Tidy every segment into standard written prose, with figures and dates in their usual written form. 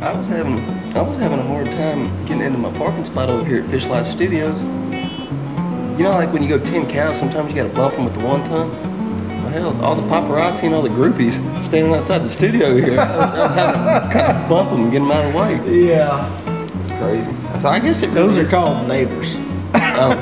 I was having a hard time getting into my parking spot over here at Fish Lyfe Studios. You know, like when you go 10 cows, sometimes you got to bump them with the 1 ton. Well, hell, all the paparazzi and all the groupies standing outside the studio here. I was having to kind of bump them and get them out of the way. Yeah. It's crazy. So I guess those are called neighbors. Oh.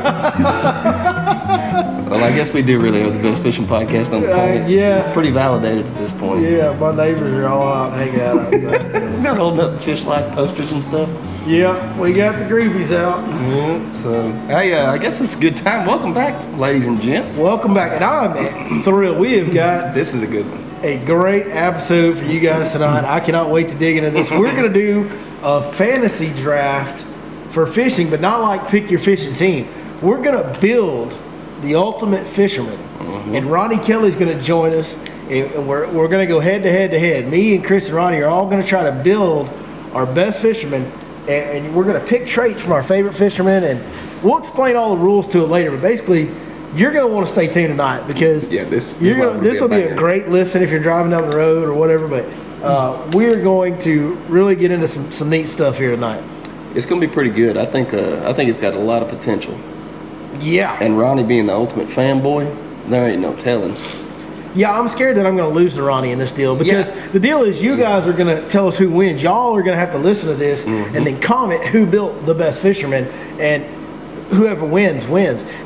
Well, I guess we do really have the best fishing podcast on the planet. Yeah. Pretty validated at this point. Yeah, my neighbors are all out hanging out outside. They're holding up Fish Lyfe posters and stuff. Yeah, we got the groupies out. Yeah, so, hey, I guess it's a good time. Welcome back, ladies and gents. Welcome back, and I'm thrilled. We have got This is a good one. a great episode for you guys tonight. I cannot wait to dig into this. We're going to do a fantasy draft for fishing, but not like pick your fishing team. We're going to build the ultimate fisherman. And Ronnie Kelly's going to join us. And we're going to go head to head to head. Me and Chris and Ronnie are all going to try to build our best fisherman. And we're going to pick traits from our favorite fishermen. And we'll explain all the rules to it later. But basically, you're going to want to stay tuned tonight because this will be a great listen if you're driving down the road or whatever. But we're going to really get into some neat stuff here tonight. It's going to be pretty good. I think it's got a lot of potential. Yeah. And Ronnie being the ultimate fanboy, there ain't no telling. Yeah, I'm scared that I'm going to lose to Ronnie in this deal because the deal is you guys are going to tell us who wins. Y'all are going to have to listen to this and then comment who built the best fisherman, and whoever wins.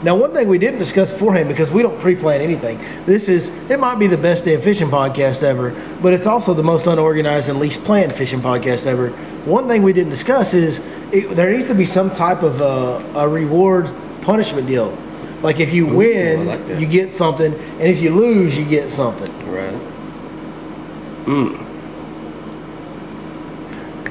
Now, one thing we didn't discuss beforehand because we don't pre-plan anything. It might be the best damn fishing podcast ever, but it's also the most unorganized and least planned fishing podcast ever. One thing we didn't discuss is there needs to be some type of a reward punishment deal. Like if you win, you get something, and if you lose, you get something. Right.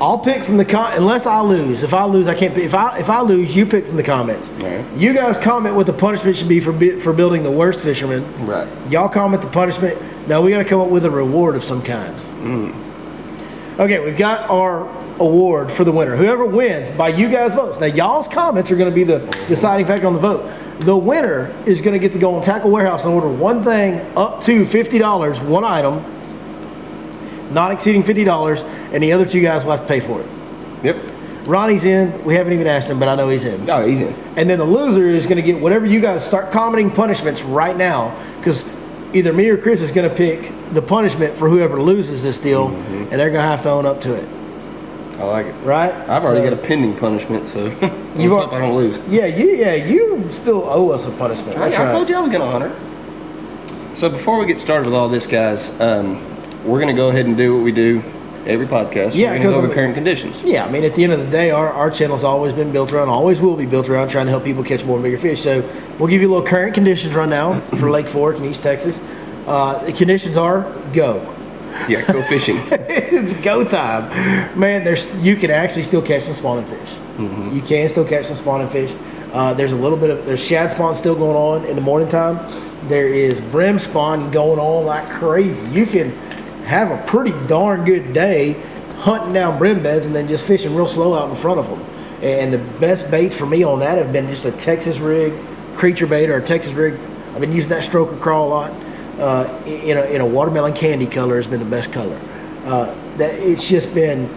I'll pick from the unless I lose. If I lose, I can't pick. If I lose, you pick from the comments. Right. You guys comment what the punishment should be for building the worst fisherman. Right. Y'all comment the punishment. Now we got to come up with a reward of some kind. Okay, we've got our award for the winner. Whoever wins by you guys' votes. Now y'all's comments are going to be the deciding factor on the vote. The winner is going to get to go on Tackle Warehouse and order one thing up to $50, one item, not exceeding $50, and the other two guys will have to pay for it. Yep. Ronnie's in. We haven't even asked him, but I know he's in. Oh, he's in. And then the loser is going to get whatever you guys start commenting punishments right now, because either me or Chris is going to pick the punishment for whoever loses this deal, and they're going to have to own up to it. I like it. Right? I've already got a pending punishment, so I don't lose. Yeah, you still owe us a punishment. I told you I was going to honor. So before we get started with all this, guys, we're going to go ahead and do what we do every podcast. Yeah, we're going to go over current conditions. Yeah, I mean, at the end of the day, our channel's always been built around, always will be built around trying to help people catch more and bigger fish. So we'll give you a little current conditions right now for Lake Fork and East Texas. The conditions are go. Yeah, go fishing. It's go time. Man, you can actually still catch some spawning fish. You can still catch some spawning fish. There's shad spawn still going on in the morning time. There is brim spawn going on like crazy. You can have a pretty darn good day hunting down brim beds and then just fishing real slow out in front of them. And the best baits for me on that have been just a Texas rig creature bait or a Texas rig. I've been using that stroker crawl a lot. In a watermelon candy color has been the best color. It's just been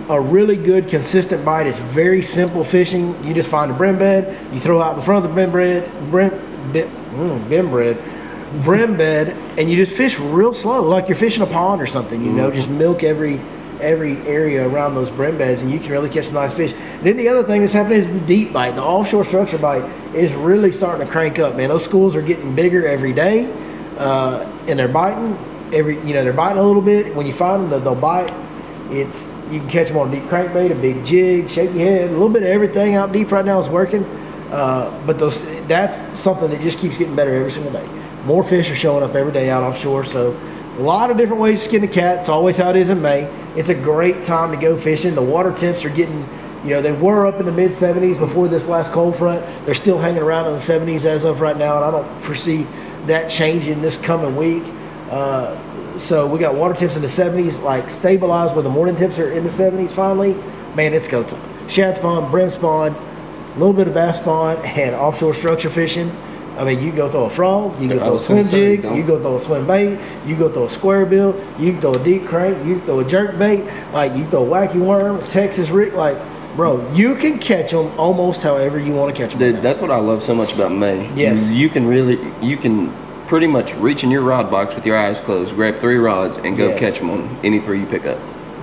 a really good consistent bite. It's very simple fishing. You just find a brim bed, you throw out in front of the brim bed, and you just fish real slow, like you're fishing a pond or something. Just milk every area around those brim beds, and you can really catch some nice fish. Then the other thing that's happening is the deep bite. The offshore structure bite is really starting to crank up, man. Those schools are getting bigger every day. And they're biting they're biting a little bit. When you find them, they'll bite. You can catch them on a deep crankbait, a big jig, shaky head, a little bit of everything out deep right now is working. But that's something that just keeps getting better every single day. More fish are showing up every day out offshore. So a lot of different ways to skin the cat. It's always how it is in May. It's a great time to go fishing. The water temps are getting, they were up in the mid 70s before this last cold front. They're still hanging around in the 70s as of right now, and I don't foresee that changing this coming week. So we got water temps in the 70s, like stabilized where the morning temps are in the 70s finally. Man, it's go time. Shad spawn, brim spawn, a little bit of bass spawn, and offshore structure fishing. I mean, you can go throw a frog, you can I go throw a was gonna swim say, jig, don't- you can go throw a swim bait, you can go throw a square bill, you can throw a deep crank, you can throw a jerk bait, like you can throw a wacky worm, a Texas rig, like, bro, you can catch them almost however you want to catch them. Dude, that's what I love so much about May. Yes. You can pretty much reach in your rod box with your eyes closed, grab 3 rods, and go Yes. catch them on any 3 you pick up.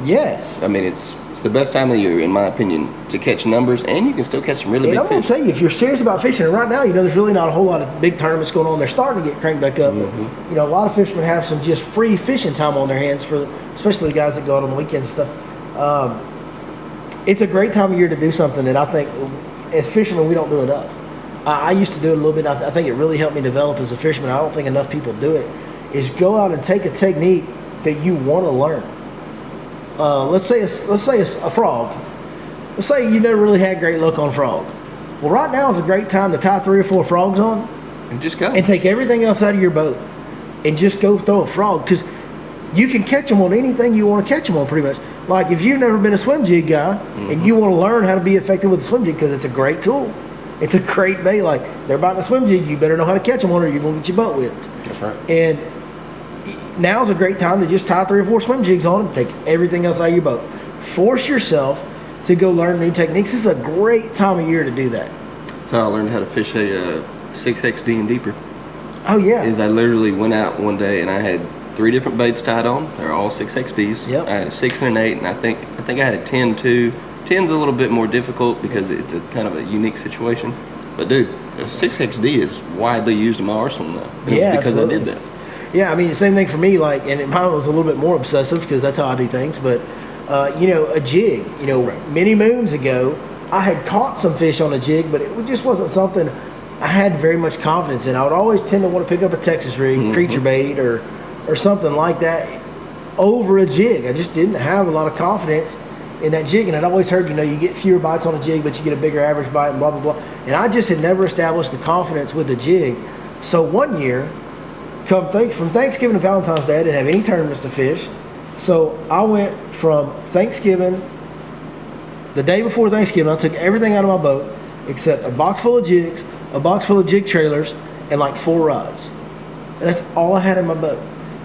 Yes. I mean, it's the best time of the year, in my opinion, to catch numbers, and you can still catch some really And big I'm going fish. to tell you, if you're serious about fishing, and right now, you know, there's really not a whole lot of big tournaments going on. They're starting to get cranked back up. But, you know, a lot of fishermen have some just free fishing time on their hands, for especially the guys that go out on the weekends and stuff. It's a great time of year to do something that I think, as fishermen, we don't do enough. I used to do it a little bit. I think it really helped me develop as a fisherman. I don't think enough people do it. Is go out and take a technique that you want to learn. Let's say a frog. Let's say you never really had great luck on frog. Well, right now is a great time to tie 3 or 4 frogs on And just go. and take everything else out of your boat and just go throw a frog, because you can catch them on anything you want to catch them on, pretty much. Like if you've never been a swim jig guy and you want to learn how to be effective with a swim jig, because it's a great tool. It's a great bait. Like they're biting a swim jig, you better know how to catch them on, or you're going to get your boat whipped. That's right. And now's a great time to just tie 3 or 4 swim jigs on and take everything else out of your boat. Force yourself to go learn new techniques. This is a great time of year to do that. That's how I learned how to fish a 6XD and deeper. Oh yeah. Is I literally went out one day and I had 3 different baits tied on. They're all 6XDs. Yep. I had a 6 and an 8, and I think I had a 10 too. 10's a little bit more difficult because it's a kind of a unique situation. But dude, a 6XD is widely used in my arsenal now. And Yeah, it's because absolutely. I did that. Yeah, I mean, the same thing for me. Like, and mine was a little bit more obsessive because that's how I do things. But you know, a jig. You know, Right. many moons ago, I had caught some fish on a jig, but it just wasn't something I had very much confidence in. I would always tend to want to pick up a Texas rig, creature bait, or something like that over a jig. I just didn't have a lot of confidence in that jig, and I'd always heard, you know, you get fewer bites on a jig, but you get a bigger average bite, and blah blah blah. And I just had never established the confidence with the jig. So one year, from Thanksgiving to Valentine's Day, I didn't have any tournaments to fish. So I went from Thanksgiving, the day before Thanksgiving, I took everything out of my boat except a box full of jigs, a box full of jig trailers, and like 4 rods. And that's all I had in my boat.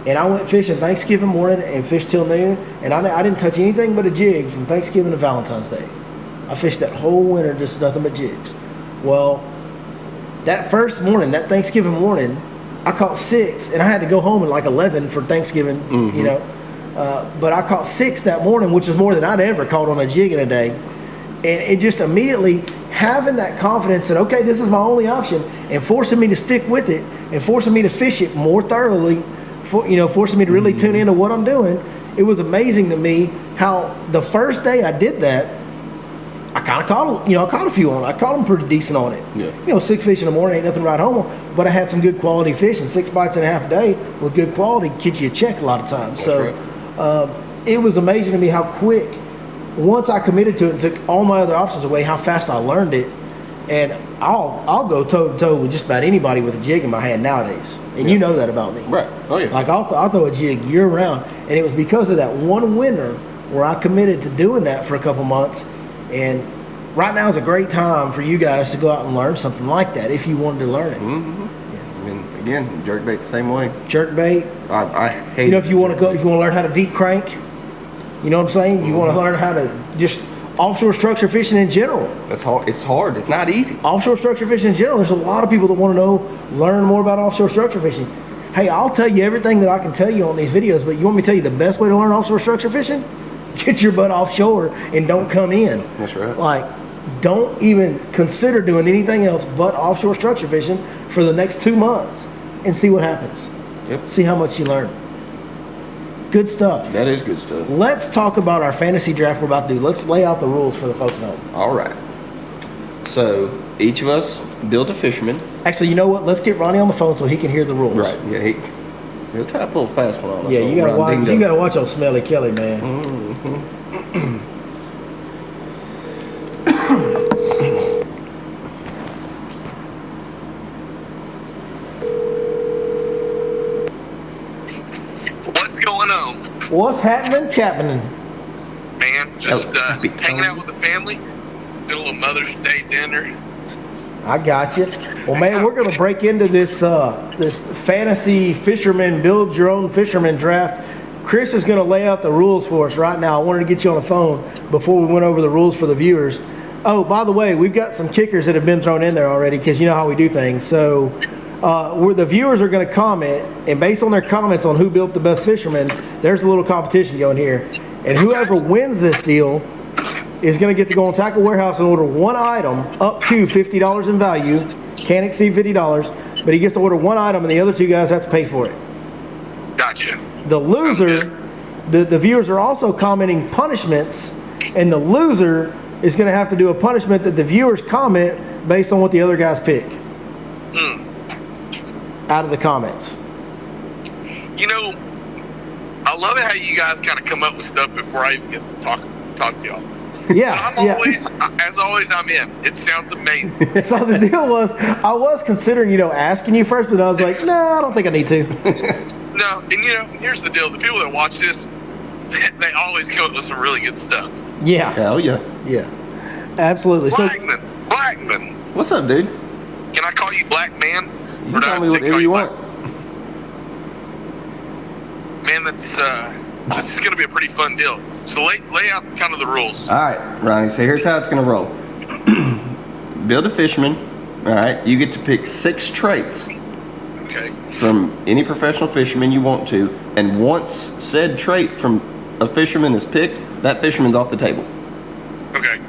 And I went fishing Thanksgiving morning and fished till noon. And I didn't touch anything but a jig from Thanksgiving to Valentine's Day. I fished that whole winter, just nothing but jigs. Well, that first morning, that Thanksgiving morning, I caught 6, and I had to go home at like 11 for Thanksgiving, you know. But I caught 6 that morning, which is more than I'd ever caught on a jig in a day. And it just immediately having that confidence that, okay, this is my only option, and forcing me to stick with it and forcing me to fish it more thoroughly, forcing me to really tune into what I'm doing. It was amazing to me how the first day I did that, I kind of caught, I caught a few on it. I caught them pretty decent on it. Yeah. 6 fish in the morning ain't nothing right home on, but I had some good quality fish, and 6 bites in a half a day with good quality gets you a check a lot of times. That's So it was amazing to me how quick, once I committed to it and took all my other options away, how fast I learned it. And I'll go toe to toe with just about anybody with a jig in my hand nowadays. And you know that about me. Right. Oh yeah. Like I'll throw a jig year round, and it was because of that one winter where I committed to doing that for a couple months. And right now is a great time for you guys to go out and learn something like that if you wanted to learn it. I mean, again, jerkbait the same way. Jerk bait. I hate. You know, if you want to learn how to deep crank, you know what I'm saying? You want to learn how to just offshore structure fishing in general. That's hard. It's hard. It's not easy. Offshore structure fishing in general. There's a lot of people that want to learn more about offshore structure fishing. Hey, I'll tell you everything that I can tell you on these videos, but you want me to tell you the best way to learn offshore structure fishing? Get your butt offshore and don't come in. That's right. Like, don't even consider doing anything else but offshore structure fishing for the next 2 months and see what happens. Yep. See how much you learn. Good stuff. That is good stuff. Let's talk about our fantasy draft we're about to do. Let's lay out the rules for the folks at home. All right. So each of us built a fisherman. Actually, you know what? Let's get Ronnie on the phone so he can hear the rules. Right. Yeah. He'll try to pull a fast one on us. Yeah, you gotta Ron watch. Dingo. You gotta watch old Smelly Kelly, man. What's going on, What's happening, Captain? man? Just happy hanging out time. with the family. Did a little Mother's Day dinner. I got you. Well, man, we're going to break into this this fantasy fisherman, build your own fisherman draft. Chris is going to lay out the rules for us right now. I wanted to get you on the phone before we went over the rules for the viewers. Oh, by the way, we've got some kickers that have been thrown in there already because you know how we do things. So where the viewers are going to comment, and based on their comments on who built the best fisherman, there's a little competition going here. And whoever wins this deal is going to get to go on Tackle Warehouse and order one item up to $50 in value. Can't exceed $50, but he gets to order one item, and the other two guys have to pay for it. Gotcha. The loser, the viewers are also commenting punishments, and the loser is going to have to do a punishment that the viewers comment based on what the other guys pick out of the comments. You know, I love it how you guys kind of come up with stuff before I even get to talk to y'all. Yeah, As always, I'm in. It sounds amazing. So the deal was, I was considering, asking you first, but I was like, no, I don't think I need to. No, and here's the deal. The people that watch this, they always come up with some really good stuff. Yeah. Hell yeah. Yeah. Absolutely. Blackman. What's up, dude? Can I call you Black Man? You tell me whatever you want. Man, this is going to be a pretty fun deal. So lay out kind of the rules. All right, Ronnie. So here's how it's going to roll. Build a fisherman. All right. You get to pick 6 traits Okay. from any professional fisherman you want to, and once said trait from a fisherman is picked, that fisherman's off the table. Okay.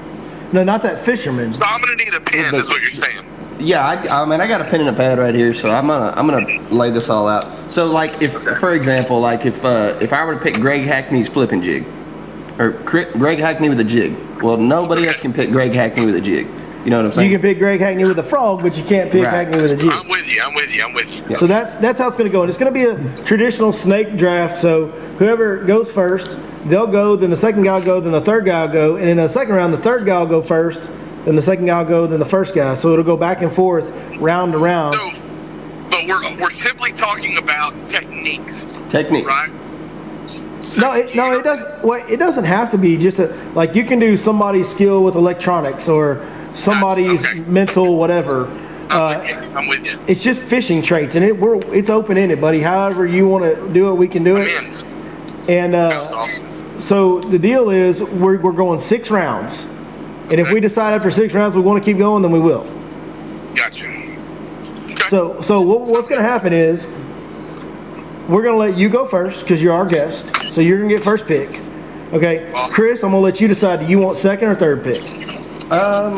No, not that fisherman. So I'm going to need a pen, is what you're saying. Yeah, I mean, I got a pen and a pad right here, so I'm gonna lay this all out. So, like, for example, like if I were to pick Greg Hackney's flipping jig, or Greg Hackney with a jig, well, nobody else can pick Greg Hackney with a jig. You know what I'm saying? You can pick Greg Hackney with a frog, but you can't pick Right. Hackney with a jig. I'm with you. Yeah. So that's how it's going to go. And it's going to be a traditional snake draft. So whoever goes first, they'll go, then the second guy will go, then the third guy will go. And in the second round, the third guy will go first, then the second guy will go, then the first guy. So it'll go back and forth, round to round. So, but we're simply talking about techniques, Technique. right? No, it doesn't. Well, it doesn't have to be just like you can do somebody's skill with electronics or somebody's Okay. mental whatever. I'm with you. It's just fishing traits, and it's open ended, buddy. However you want to do it, we can do I'm it. in. And Sounds awesome. so the deal is we're going 6 rounds, and if we decide after 6 rounds we want to keep going, then we will. Gotcha. Okay. So what's going to happen is we're going to let you go first because you're our guest. So you're going to get first pick. Okay, Awesome. Chris, I'm going to let you decide. Do you want second or third pick? I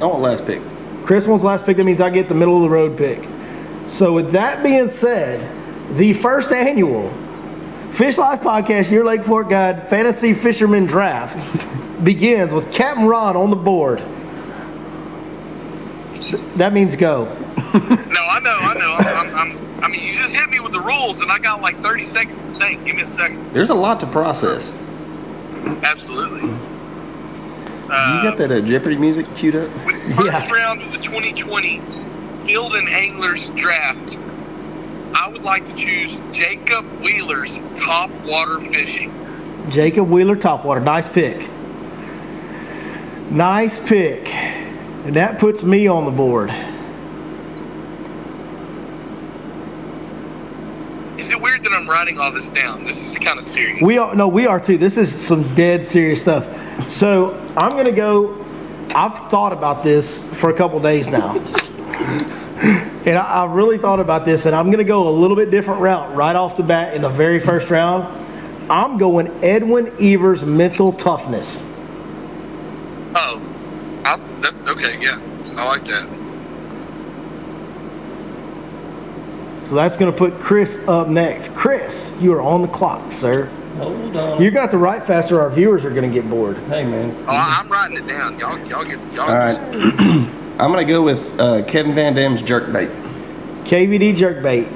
want last pick. Chris wants last pick. That means I get the middle of the road pick. So with that being said, the first annual Fish Lyfe Podcast, your Lake Fork Guide Fantasy Fisherman Draft begins with Captain Ron on the board. That means go. No, I know. I mean, you just hit me with the rules, and I got like 30 seconds to think. Give me a second. There's a lot to process. Absolutely. You got that Jeopardy music queued up? With the first Yeah. round of the 2020 Field and Anglers Draft, I would like to choose Jacob Wheeler's Top Water Fishing. Jacob Wheeler Topwater. Nice pick. Nice pick. And that puts me on the board. Is it weird that I'm writing all this down? This is kind of serious. We are too. This is some dead serious stuff. So I'm gonna go. I've thought about this for a couple days now, and I really thought about this, and I'm gonna go a little bit different route right off the bat in the very first round. I'm going Edwin Evers' mental toughness. Oh, that's okay. Yeah, I like that. So that's gonna put Chris up next. Chris, you are on the clock, sir. Hold on. You got to write faster. Our viewers are gonna get bored. Hey, man. Oh, I'm writing it down. Y'all get. All right. I'm going to go with Kevin Van Dam's jerkbait. KVD jerkbait.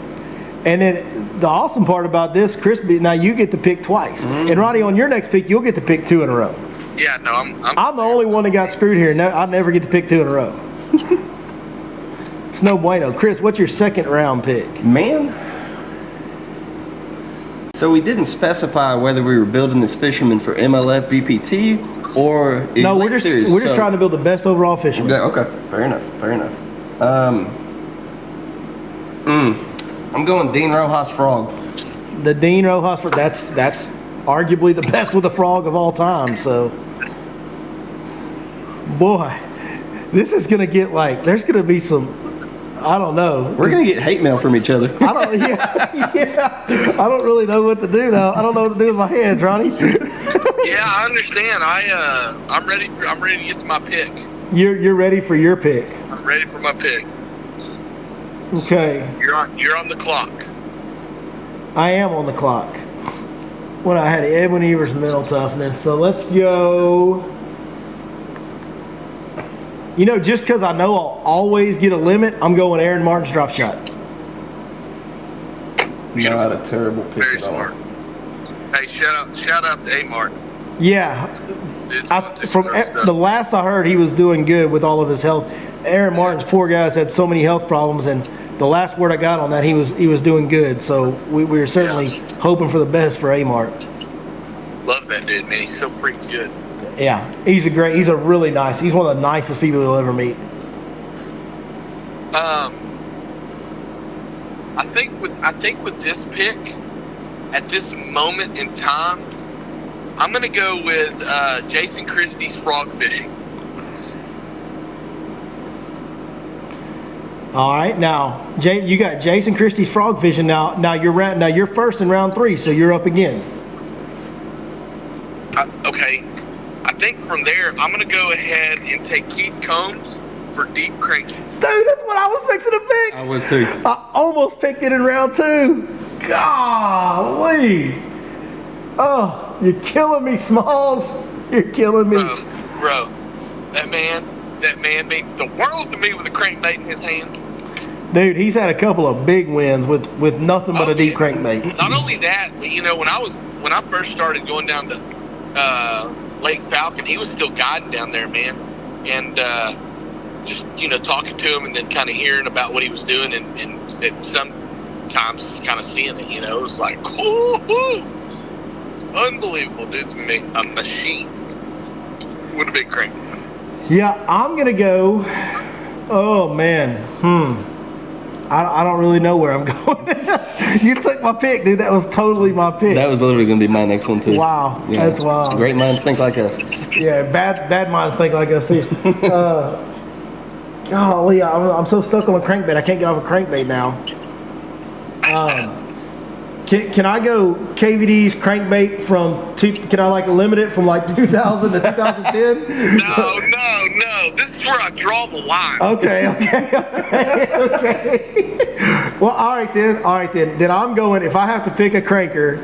And then the awesome part about this, Chris, now you get to pick twice. And Ronnie, on your next pick, you'll get to pick 2 in a row. Yeah, no, I'm the only one that got screwed here. No, I never get to pick 2 in a row. It's no bueno. Chris, what's your second round pick? Man. So we didn't specify whether we were building this fisherman for MLF, VPT, or No, Elite Series. we're just So- trying to build the best overall fisherman. Yeah, okay, fair enough. I'm going Dean Rojas Frog. The Dean Rojas, that's arguably the best with a frog of all time. So, boy, this is gonna get like there's gonna be some. I don't know. We're gonna get hate mail from each other. I don't. Yeah. I don't really know what to do now. I don't know what to do with my hands, Ronnie. Yeah, I understand. I'm ready. I'm ready to get to my pick. You're ready for your pick. I'm ready for my pick. Okay. You're on the clock. I am on the clock. When I had Edwin Evers' mental toughness. So let's go. You know, just because I know I'll always get a limit, I'm going Aaron Martin's drop shot. Not a terrible pick Very at all. smart. Hey, shout out to A Martin. Yeah. Dude's I, going to from some stuff. the last I heard, he was doing good with all of his health. Aaron Martin's poor guy's had so many health problems, and the last word I got on that, he was doing good. So we were certainly hoping for the best for A Mart. Love that dude, man. He's so freaking good. Yeah, he's a really nice. He's one of the nicest people you'll ever meet. I think with this pick, at this moment in time, I'm gonna go with Jason Christie's frog fishing. All right, now Jay, you got Jason Christie's frog fishing. Now you're first in round 3, so you're up again. Okay, I think from there I'm gonna go ahead and take Keith Combs for deep cranking. Dude, that's what I was fixing to pick. I was too. I almost picked it in round 2. Golly. Oh, you're killing me, Smalls. You're killing me. Bro, that man means the world to me with a crankbait in his hand. Dude, he's had a couple of big wins with nothing but a deep crankbait. Not only that, but you know, when I first started going down to Lake Falcon, he was still guiding down there, man. And just, you know, talking to him and then kind of hearing about what he was doing and sometimes kind of seeing it, you know, it was like, ooh, unbelievable, dude's a machine with a big crank. Yeah, I'm going to go. Oh, man. I don't really know where I'm going. You took my pick, dude. That was totally my pick. That was literally going to be my next one too. Wow, Yeah. that's wild. Great minds think like us. Yeah, bad minds think like us too. Golly, I'm so stuck on a crankbait. I can't get off a crankbait now. Can I go KVD's crankbait can I like limit it from like 2000 to 2010? No. This is where I draw the line. Okay. Well, all right then. Then I'm going, if I have to pick a cranker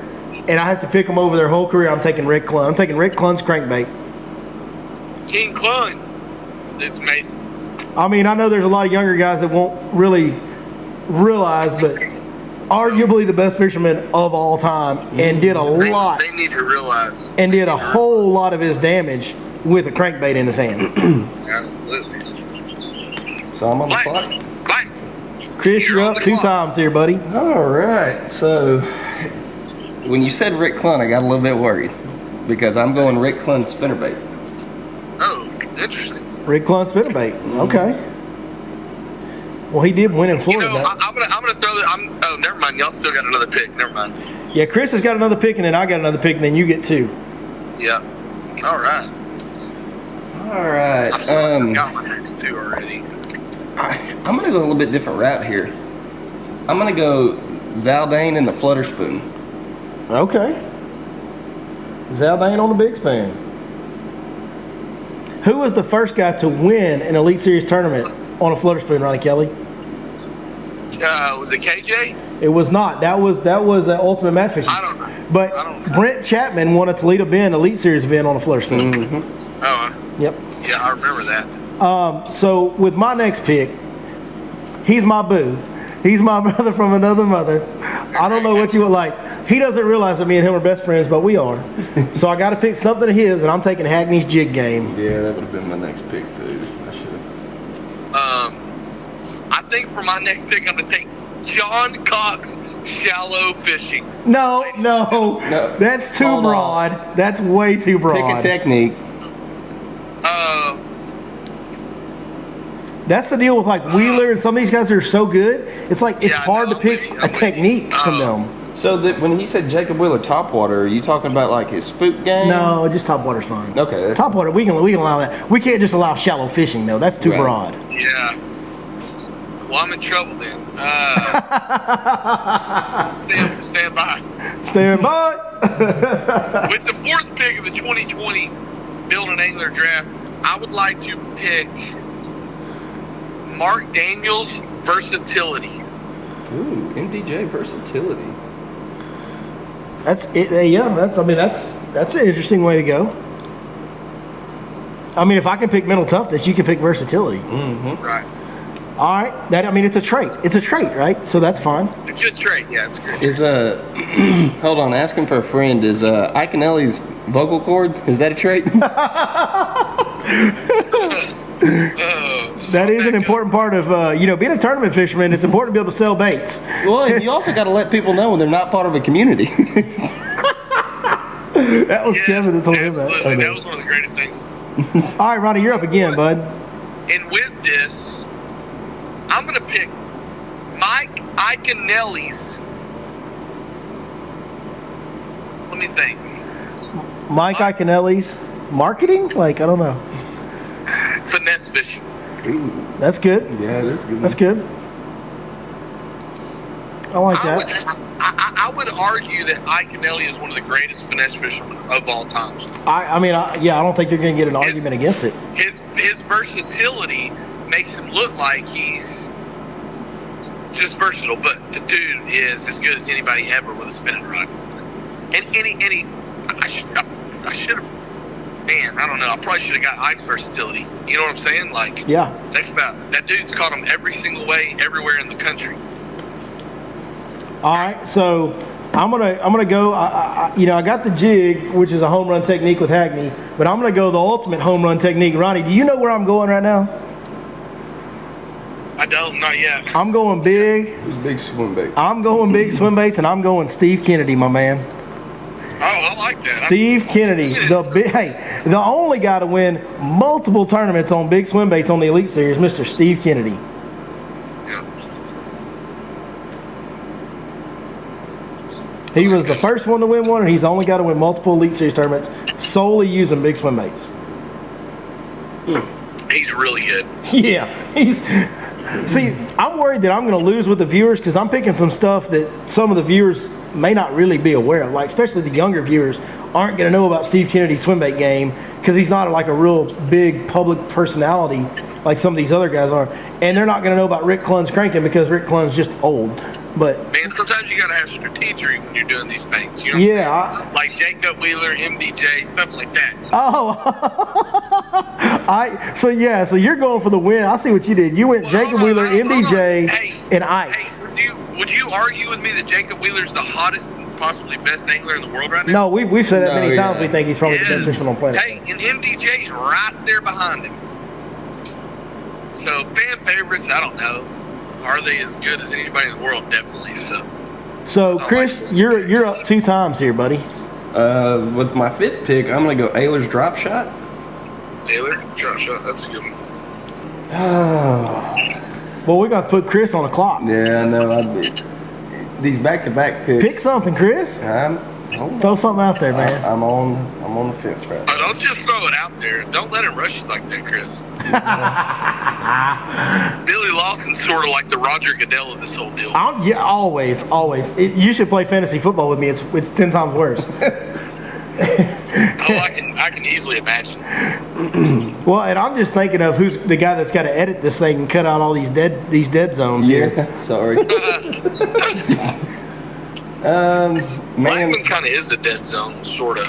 and I have to pick them over their whole career, I'm taking Rick Clun. I'm taking Rick Clun's crankbait. King Clun. It's amazing. I mean, I know there's a lot of younger guys that won't really realize, but arguably the best fisherman of all time, and did a lot. They need to realize. And did a whole lot of his damage with a crankbait in his hand. Absolutely. So I'm on the clock. Bye. Chris, you're up 2 times here, buddy. All right. So when you said Rick Clun, I got a little bit worried because I'm going Rick Clun spinnerbait. Oh, interesting. Rick Clun spinnerbait. Okay. Well, he did win in You Florida. know, I'm gonna throw that. Oh, never mind. Y'all still got another pick. Never mind. Yeah, Chris has got another pick, and then I got another pick, and then you get 2. Yeah. All right. All right. I got my next 2 already. I'm going to go a little bit different route here. I'm going to go Zaldane and the Flutter Spoon. Okay. Zaldane on the big spoon. Who was the first guy to win an Elite Series tournament on a flutter spoon, Ronnie Kelly? Was it KJ? It was not. That was Ultimate Mat Fishing. I don't know. But I don't know. Brent Chapman won a Toledo Bend Elite Series event on a flutter spoon. Mm-hmm. Oh, Yep. yeah, I remember that. So with my next pick, he's my boo. He's my brother from another mother. I don't know what you would like. He doesn't realize that me and him are best friends, but we are. So I got to pick something of his, and I'm taking Hackney's jig game. Yeah, that would have been my next pick too. I should have. I think for my next pick, I'm gonna take John Cox shallow fishing. No. That's too Hold on. broad. That's way too broad. Pick a technique. That's the deal with like Wheeler and some of these guys that are so good. It's like it's Yeah, I hard know, to pick I'm a with you. technique from them. So when he said Jacob Wheeler topwater, are you talking about like his spook game? No, just topwater's fine. Okay. Topwater, we can allow that. We can't just allow shallow fishing though. That's too Right. broad. Yeah. Well, I'm in trouble then. Stand by. Stand by. With the fourth pick of the 2020 Build an Angler Draft, I would like to pick Mark Daniels' versatility. Ooh, MDJ versatility. That's it. Yeah, that's an interesting way to go. I mean, if I can pick mental toughness, you can pick versatility. Mm-hmm. Right. All right. It's a trait. It's a trait, right? So that's fine. A good trait. Yeah, it's good. Is hold on, asking for a friend. Is Iaconelli's vocal cords? Is that a trait? That is an important part of being a tournament fisherman. It's important to be able to sell baits. Well, you also got to let people know when they're not part of a community. That was Kevin that told him that. Absolutely. That was one of the greatest things. All right, Ronnie, you're up again, bud. And with this, I'm going to pick Mike Iaconelli's. Let me think. Mike Iaconelli's marketing? Like, I don't know. Finesse fishing. Ooh, That's good. yeah, that's good. That's good. I like that. I would argue that Iaconelli is one of the greatest finesse fishermen of all times. I don't think you're going to get an argument against it. His versatility makes him look like he's just versatile, but the dude is as good as anybody ever with a spinning rod. And I should have, man, I don't know. I probably should have got Ike's versatility. You know what I'm saying? Like, Yeah. think about it. That dude's caught him every single way, everywhere in the country. All right, so I'm gonna go. I got the jig, which is a home run technique with Hackney, but I'm gonna go the ultimate home run technique. Ronnie, do you know where I'm going right now? I don't, not yet. I'm going big. Who's big swim bait? I'm going big swim baits, and I'm going Steve Kennedy, my man. Oh, I like that. Steve Kennedy, the only guy to win multiple tournaments on big swim baits on the Elite Series, Mr. Steve Kennedy. Yeah. He was the first one to win one, and he's the only guy to win multiple Elite Series tournaments solely using big swim baits. He's really good. Yeah, see, I'm worried that I'm going to lose with the viewers because I'm picking some stuff that some of the viewers may not really be aware of. Like, especially the younger viewers aren't going to know about Steve Kennedy's swim bait game because he's not like a real big public personality like some of these other guys are. And they're not going to know about Rick Clunn's cranking because Rick Clunn's just old. But Man, sometimes you gotta have strategy when you're doing these things. You know yeah, like Jacob Wheeler, MDJ, stuff like that. so you're going for the win. I see what you did. You went Jacob hold on, Wheeler, hold on. MDJ, Hey, and Ike. Hey, would you argue with me that Jacob Wheeler's the hottest and possibly best angler in the world right now? No, we've said that No, many times. yeah. We think he's probably the best Yes. fisherman on planet. Hey, and MDJ's right there behind him. So fan favorites, I don't know. Are they as good as anybody in the world? Definitely. So Chris, you're up 2 times here, buddy. With my 5th pick, I'm gonna go Ayler's drop shot. Taylor, drop shot. That's a good one. Well, we got to put Chris on the clock. Yeah, I know. These back-to-back picks. Pick something, Chris. Throw something out there, man. I'm on the fence right now. Oh, don't just throw it out there. Don't let him rush you like that, Chris. Billy Lawson's sort of like the Roger Goodell of this whole deal. Yeah, always. You should play fantasy football with me. It's 10 times worse. Oh, I can easily imagine. Well, and I'm just thinking of who's the guy that's got to edit this thing and cut out all these dead zones here. Yeah, sorry. Man, Blackman kind of is a dead zone, sort of.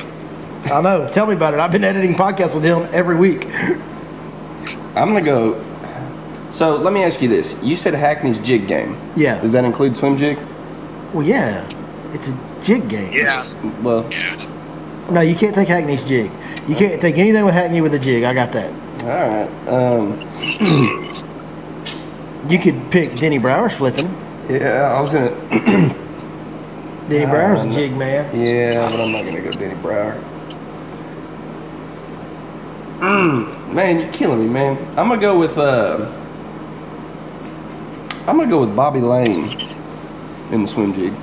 I know. Tell me about it. I've been editing podcasts with him every week. I'm gonna go. So let me ask you this: you said Hackney's jig game. Yeah. Does that include swim jig? Well, yeah. It's a jig game. Yeah. Well, Yeah. No, you can't take Hackney's jig. You can't take anything with Hackney with a jig. I got that. all right. You could pick Denny Brower's flipping. Yeah, I was gonna. Denny Brower's a jig man. Yeah, but I'm not gonna go Denny Brower. Man, you're killing me, man. I'm gonna go with I'm gonna go with Bobby Lane in the swim jig.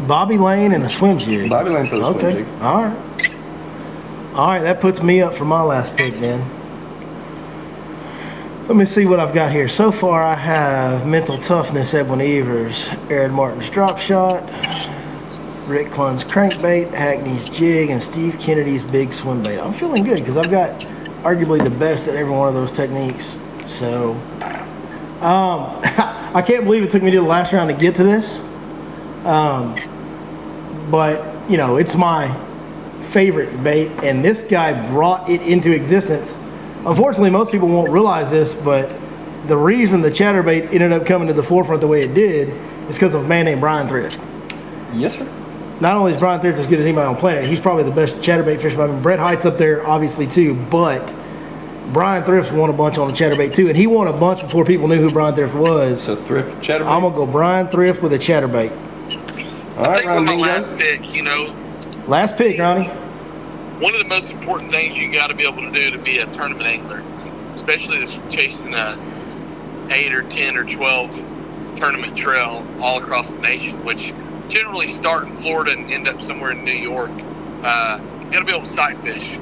Bobby Lane and a swim jig. Bobby Lane for the swim jig. All right. All right, that puts me up for my last pick then. Let me see what I've got here. So far, I have Mental Toughness, Edwin Evers, Aaron Martin's Drop Shot, Rick Clunn's Crankbait, Hackney's Jig, and Steve Kennedy's Big Swim Bait. I'm feeling good because I've got arguably the best at every one of those techniques. So, I can't believe it took me to the last round to get to this. But, you know, it's my favorite bait, and this guy brought it into existence. Unfortunately, most people won't realize this, but the reason the chatterbait ended up coming to the forefront the way it did is because of a man named Brian Thrift. Yes, sir. Not only is Brian Thrift as good as anybody on the planet, he's probably the best chatterbait fisherman. I mean, Brett Height's up there, obviously, too, but Brian Thrift won a bunch on the chatterbait, too, and he won a bunch before people knew who Brian Thrift was. So Thrift chatterbait? I'm going to go Brian Thrift with a chatterbait. All right, I think Ron with my Dingo. last pick, you know, Last pick, Ronnie. one of the most important things you got to be able to do to be a tournament angler, especially this chasing a 8 or 10 or 12 tournament trail all across the nation, which generally start in Florida and end up somewhere in New York. You got to be able to sight fish.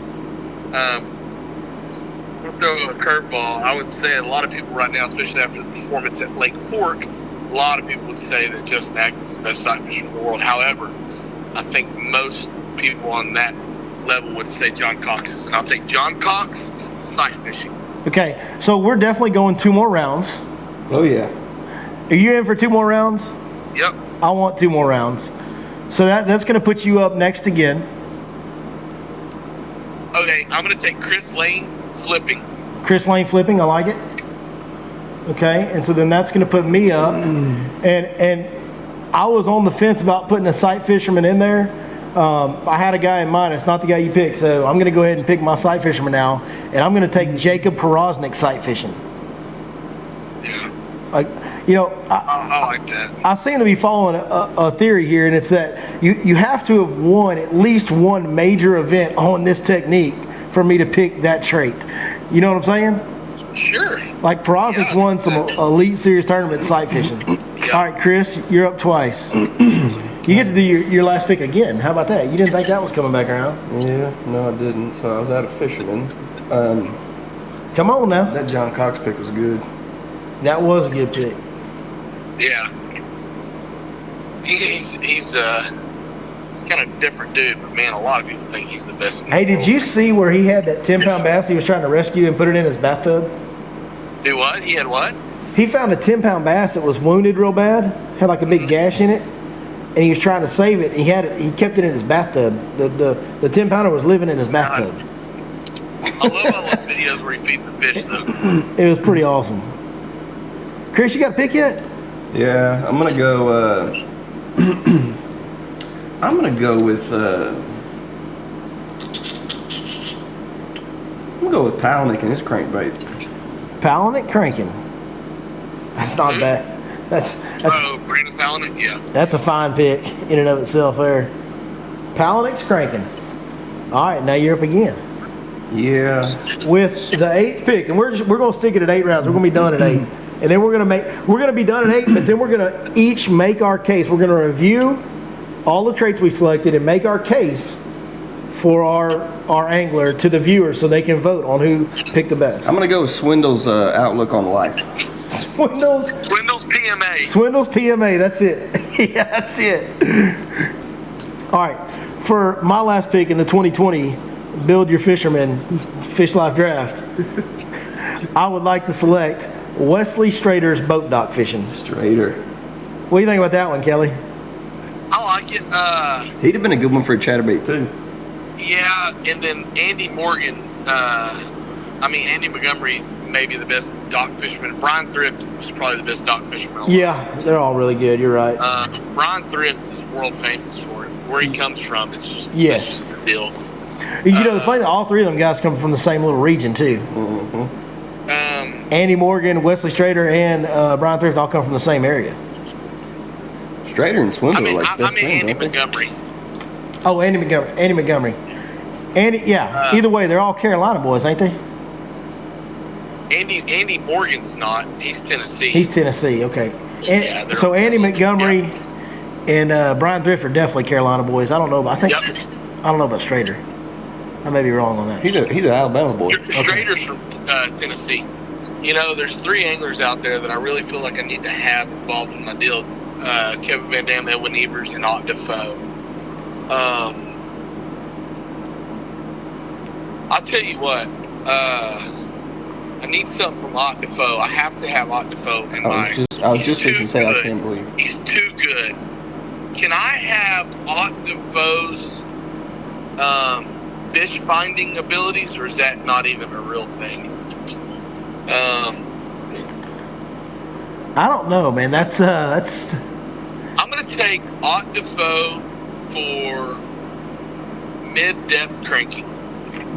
We'll throw a curveball. I would say a lot of people right now, especially after the performance at Lake Fork, a lot of people would say that Justin Atkins is the best sight fisher in the world. However, I think most people on that level would say John Cox is, and I'll take John Cox sight fishing. Okay, so we're definitely going 2 more rounds. Oh, yeah. Are you in for 2 more rounds? Yep. I want 2 more rounds. So that's going to put you up next again. Okay, I'm going to take Chris Lane flipping. Chris Lane flipping, I like it. Okay, and so then that's going to put me up. And I was on the fence about putting a sight fisherman in there. I had a guy in mind. It's not the guy you picked, so I'm going to go ahead and pick my sight fisherman now, and I'm going to take Jacob Porosnik sight fishing. Yeah. Like, you know, I like that. I seem to be following a theory here, and it's that you have to have won at least one major event on this technique for me to pick that trait. You know what I'm saying? Sure. Like Porosnik's won some elite series tournament sight fishing. Yeah. All right, Chris, you're up twice. You get to do your last pick again. How about that? You didn't think that was coming back around? Yeah, no, I didn't. So I was out of fisherman. Come on now. That John Cox pick was good. That was a good pick. Yeah. He's kind of a different dude, but man, a lot of people think he's the best. In the Hey, did world. you see where he had that 10-pound bass he was trying to rescue and put it in his bathtub? Do what? He had what? He found a 10-pound bass that was wounded real bad, had like a big gash in it, and he was trying to save it. He kept it in his bathtub. The 10-pounder was living in his bathtub. I love all those videos where he feeds the fish, though. It was pretty awesome. Chris, you got a pick yet? Yeah, I'm gonna go. I'm gonna go with. I'm gonna go with Palnick and his crankbait. Palnick cranking. That's not bad. That's Oh, Brandon Palaniuk, yeah. that's a fine pick in and of itself there. Palnick's cranking. All right, now you're up again Yeah. with the 8th pick, and we're gonna stick it at 8 rounds. We're gonna be done at 8, and then we're gonna be done at 8. But then we're gonna each make our case. We're gonna review all the traits we selected and make our case for our angler to the viewers, so they can vote on who picked the best. I'm gonna go with Swindle's outlook on life. Swindle's PMA. Swindle's PMA. That's it. Yeah, that's it. All right, for my last pick in the 2020 Build Your Fisherman Fish Life Draft, I would like to select Wesley Strader's Boat Dock Fishing. Strader. What do you think about that one, Kelly? I like it. He'd have been a good one for a chatterbait too. Yeah, and then Andy Morgan. Andy Montgomery may be the best dock fisherman. Brian Thrift is probably the best dock fisherman. Yeah, they're all really good. You're right. Brian Thrift is world famous for it. Where he comes from, it's just Yes. it's the deal. You know, the funny, all 3 of them guys come from the same little region too. Andy Morgan, Wesley Strader, and Brian Thrift all come from the same area. Strader and Swindle are like I best mean friends, Andy aren't they? Montgomery. Oh, Andy Montgomery. Yeah. Either way, they're all Carolina boys, ain't they? Andy Morgan's not. He's Tennessee. He's Tennessee. Okay. And, so Andy Montgomery and Brian Thrift are definitely Carolina boys. I don't know, but I don't know about Strader. I may be wrong on that. He's an Alabama boy. Strader's from Tennessee. You know, there's 3 anglers out there that I really feel like I need to have involved in my deal. Kevin Van Dam, Edwin Evers, and Ott Defoe. I'll tell you what. I need something from Ott Defoe. I have to have Ott Defoe in my. I was just going to say, I can't believe he's too good. Can I have Ott Defoe's fish finding abilities, or is that not even a real thing? I don't know, man. That's. I'm going to take Ott Defoe for mid-depth cranking.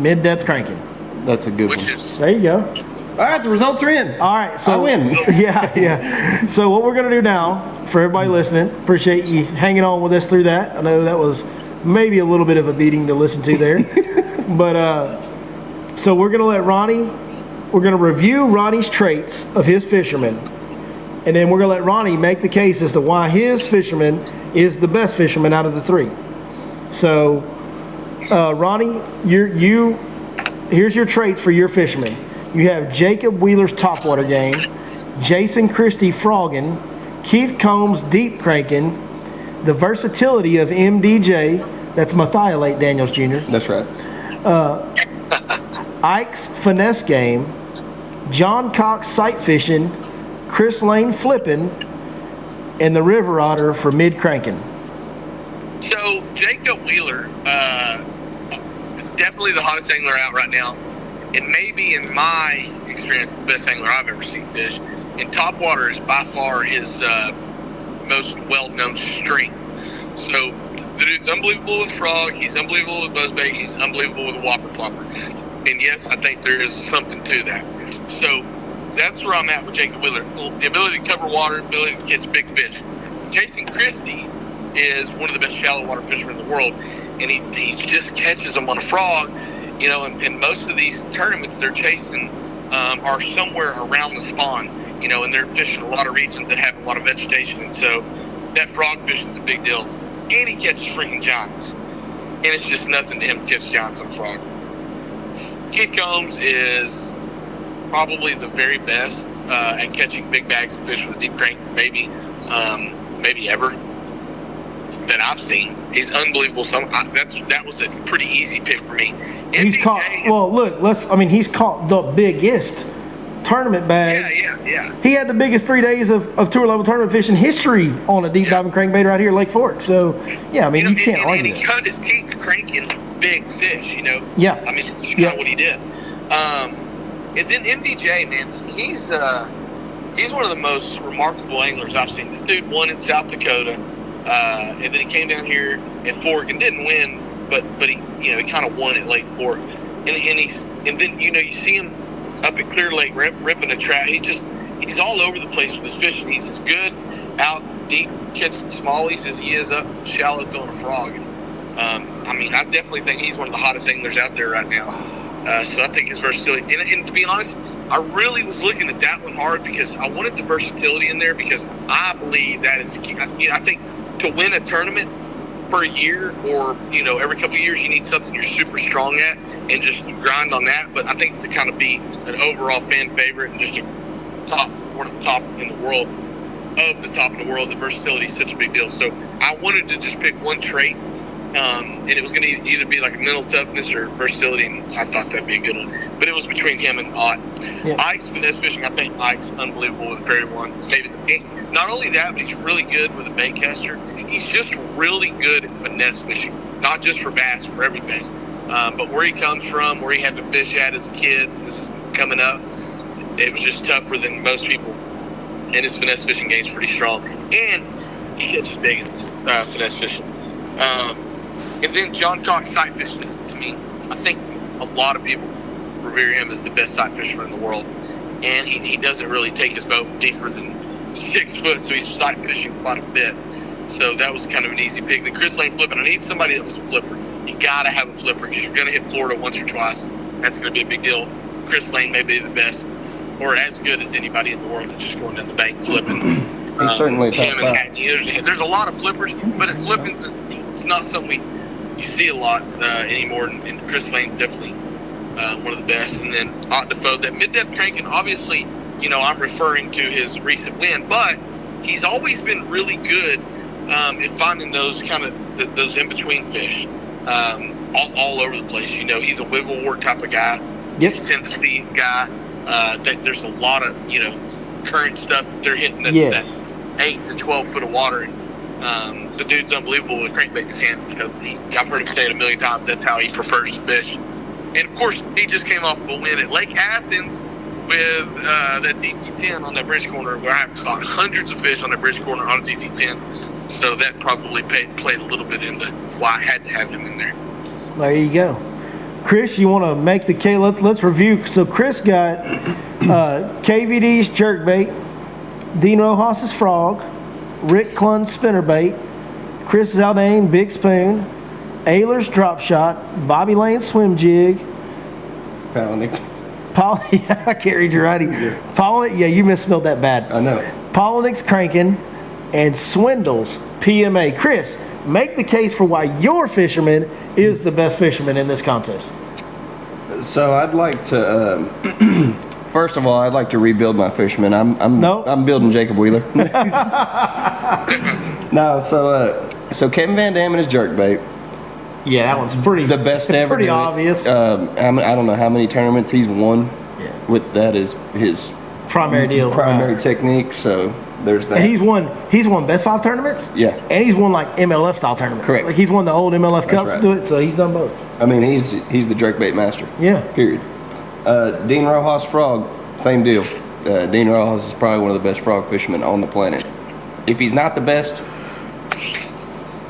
Mid-depth cranking. That's a good one. There you go. All right, the results are in. All right, so I win. Yeah. So what we're gonna do now, for everybody listening, appreciate you hanging on with us through that. I know that was maybe a little bit of a beating to listen to there, but so we're gonna let Ronnie. We're gonna review Ronnie's traits of his fisherman, and then we're gonna let Ronnie make the case as to why his fisherman is the best fisherman out of the 3. So, Ronnie, here's your traits for your fisherman. You have Jacob Wheeler's topwater game, Jason Christie frogging, Keith Combs deep cranking, the versatility of MDJ, that's Mathiolate Daniels Jr. That's right. Ike's finesse game, John Cox sight fishing, Chris Lane flipping, and the River Otter for mid cranking. So Jacob Wheeler, definitely the hottest angler out right now. And maybe in my experience, the best angler I've ever seen fish. And topwater is by far his most well-known strength. So the dude's unbelievable with frog. He's unbelievable with buzzbait. He's unbelievable with whopper plumper. And yes, I think there is something to that. So that's where I'm at with Jacob Wheeler. The ability to cover water, ability to catch big fish. Jason Christie is one of the best shallow water fishermen in the world. And he just catches them on a frog. You know, and most of these tournaments they're chasing are somewhere around the spawn, you know, and they're fishing a lot of regions that have a lot of vegetation. And so that frog fishing is a big deal. And he catches freaking giants. And it's just nothing to him to catch giants on a frog. Keith Combs is probably the very best at catching big bags of fish with a deep crank, maybe ever, that I've seen. He's unbelievable. So that was a pretty easy pick for me. He's caught. Well, look. He's caught the biggest tournament bags. Yeah. He had the biggest 3 days of tour level tournament fishing history on a deep diving crankbait right here at Lake Fork. So, yeah, I mean, you can't argue. And he cut his teeth cranking big fish. You know. Yeah. I mean, it's just kind of what he did. And then MDJ, man, he's one of the most remarkable anglers I've seen. This dude won in South Dakota. And then he came down here at Fork and didn't win, but he kind of won at Lake Fork. And then you see him up at Clear Lake ripping a trap. He's all over the place with his fishing. He's as good out deep catching smallies as he is up shallow throwing a frog. I definitely think he's one of the hottest anglers out there right now. So I think his versatility. And to be honest, I really was looking at that one hard because I wanted the versatility in there because I believe that is key. I think to win a tournament per year or, every couple of years, you need something you're super strong at and just grind on that. But I think to kind of be an overall fan favorite and just one of the top in the world, the versatility is such a big deal. So I wanted to just pick one trait, and it was going to either be like a mental toughness or versatility, and I thought that'd be a good one. But it was between him and Ott. Yeah. Ike's finesse fishing, I think Ike's unbelievable with the Fairy One. Not only that, but he's really good with a bait caster. He's just really good at finesse fishing, not just for bass, for everything. But where he comes from, where he had to fish at as a kid, this is coming up, it was just tougher than most people. And his finesse fishing game's pretty strong. And he catches big in finesse fishing. And then John Cox sight fishing. To me, I think a lot of people revere him as the best sight fisherman in the world. And he doesn't really take his boat deeper than 6 foot, so he's sight fishing quite a bit. So that was kind of an easy pick. The Chris Lane flipping. I need somebody that was a flipper. You got to have a flipper because you're going to hit Florida once or twice. That's going to be a big deal. Chris Lane may be the best or as good as anybody in the world that's just going down the bank flipping. He's certainly a top him and five. Hackney. There's a lot of flippers, but flipping's it's not something you see a lot anymore. And Chris Lane's definitely one of the best. And then Octafo, that mid-depth cranking, obviously, I'm referring to his recent win, but he's always been really good in finding those kind of those in-between fish all over the place. He's a wiggle wart type of guy. Yep. He's a Tennessee guy. That there's a lot of, current stuff that they're hitting that 8 to 12 foot of water. And the dude's unbelievable with crankbait in his hand. I've heard him say it a million times. That's how he prefers to fish. And of course, he just came off of a win at Lake Athens with that DT10 on that bridge corner, where I have caught hundreds of fish on that bridge corner on a DT10. So that probably played a little bit into why I had to have him in there. There you go. Chris, you want to make the K? Let's review. So Chris got KVD's jerkbait, Dean Rojas's frog, Rick Clunn's spinnerbait, Chris Zaldane big spoon, Ayler's drop shot, Bobby Lane's swim jig, Palaniuk. I can't read your writing. Yeah, you misspelled that bad. I know. Palaniuk's cranking, and Swindle's PMA. Chris, make the case for why your fisherman is the best fisherman in this contest. So I'd like to, first of all, I'd like to rebuild my fisherman. I'm building Jacob Wheeler. No, so Kevin Van Dam and his jerkbait. Yeah, that one's pretty. The best ever. Pretty obvious. I don't know how many tournaments he's won. Yeah. With that is his primary deal, primary technique. So there's that. And he's won best 5 tournaments. Yeah. And he's won like MLF style tournaments. Correct. Like he's won the old MLF Cups right. to do it. So he's done both. I mean, he's the jerkbait master. Yeah. Period. Dean Rojas frog, same deal. Dean Rojas is probably one of the best frog fishermen on the planet. If he's not the best,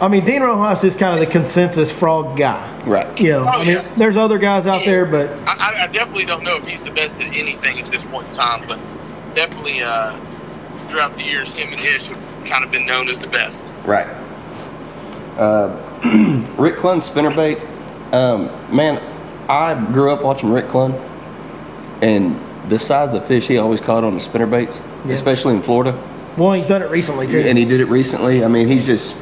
I mean, Dean Rojas is kind of the consensus frog guy. right? There's other guys out there, but I definitely don't know if he's the best at anything at this point in time, but definitely throughout the years, him and Ish have kind of been known as the best. Right. Rick Clunn's spinnerbait. Man, I grew up watching Rick Clunn, and the size of the fish he always caught on the spinnerbaits, especially in Florida. well, he's done it recently too. And he did it recently. I mean, he's just,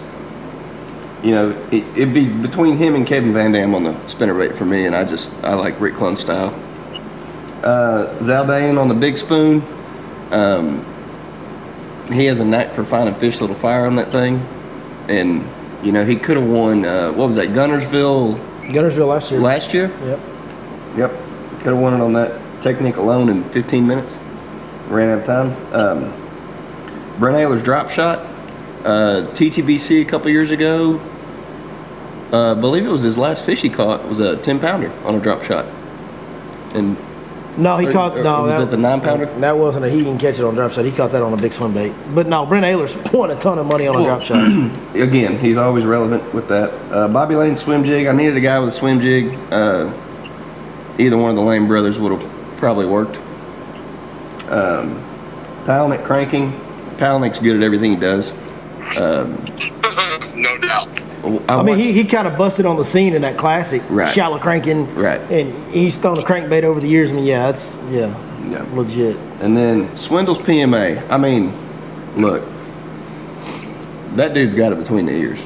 it'd be between him and Kevin Van Dam on the spinnerbait for me, and I like Rick Clunn style. Zaldane on the big spoon. He has a knack for finding fish that'll fire on that thing, and he could have won. What was that? Guntersville last year. Yep. Could have won it on that technique alone in 15 minutes. Ran out of time. Brent Ayler's drop shot. TTBC a couple years ago. I believe it was his last fish he caught was a 10-pounder on a drop shot. And No, he caught. No, was it the 9-pounder? That wasn't a. He didn't catch it on drop shot. He caught that on a big swim bait. But no, Brent Ayler's won a ton of money on a drop shot. Again, he's always relevant with that. Bobby Lane's swim jig. I needed a guy with a swim jig. Either one of the Lane brothers would have probably worked. Palaniuk cranking. Palaniuk's good at everything he does. No doubt. I mean, he kind of busted on the scene in that classic shallow cranking. Right. And he's thrown a crankbait over the years. I mean, that's legit. And then Swindle's PMA. I mean, look, that dude's got it between the ears.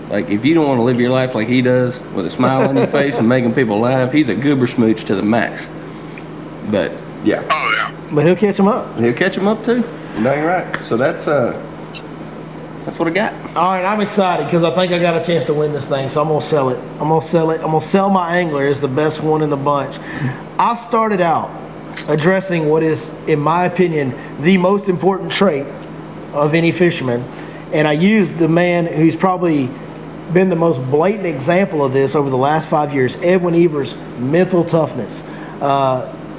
Like, if you don't want to live your life like he does, with a smile on your face and making people laugh, he's a goober smooch to the max. But, yeah. Oh, yeah. But he'll catch him up. He'll catch him up, too. You're right. So that's what I got. All right, I'm excited because I think I got a chance to win this thing, so I'm going to sell it. I'm going to sell my angler as the best one in the bunch. I started out addressing what is, in my opinion, the most important trait of any fisherman, and I used the man who's probably been the most blatant example of this over the last 5 years, Edwin Evers' mental toughness.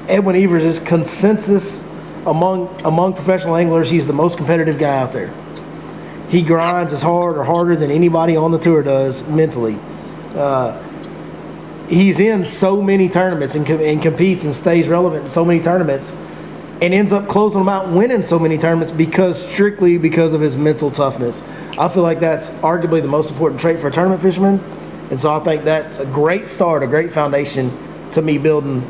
Edwin Evers is consensus among professional anglers. He's the most competitive guy out there. He grinds as hard or harder than anybody on the tour does mentally. He's in so many tournaments and competes and stays relevant in so many tournaments and ends up closing them out, winning so many tournaments strictly because of his mental toughness. I feel like that's arguably the most important trait for a tournament fisherman. And so I think that's a great start, a great foundation to me building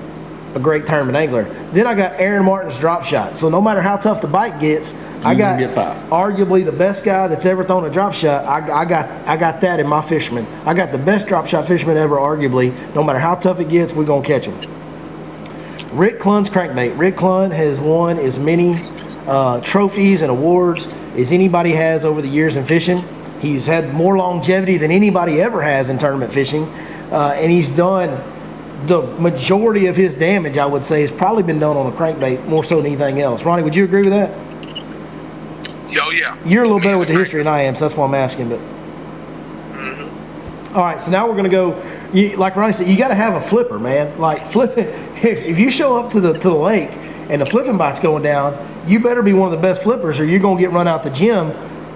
a great tournament angler. Then I got Aaron Martin's drop shot. So no matter how tough the bite gets, I You're got gonna be at 5. arguably the best guy that's ever thrown a drop shot. I got that in my fisherman. I got the best drop shot fisherman ever, arguably. No matter how tough it gets, we're gonna catch him. Rick Clunn's crankbait. Rick Clunn has won as many trophies and awards as anybody has over the years in fishing. He's had more longevity than anybody ever has in tournament fishing, and he's done the majority of his damage, I would say, has probably been done on a crankbait more so than anything else. Ronnie, would you agree with that? Oh, yeah. You're a little better with the history than I am, so that's why I'm asking. But all right, so now we're going to go. Like Ronnie said, you got to have a flipper, man. Like flipping. If you show up to the lake and the flipping bite's going down, you better be one of the best flippers, or you're going to get run out the gym.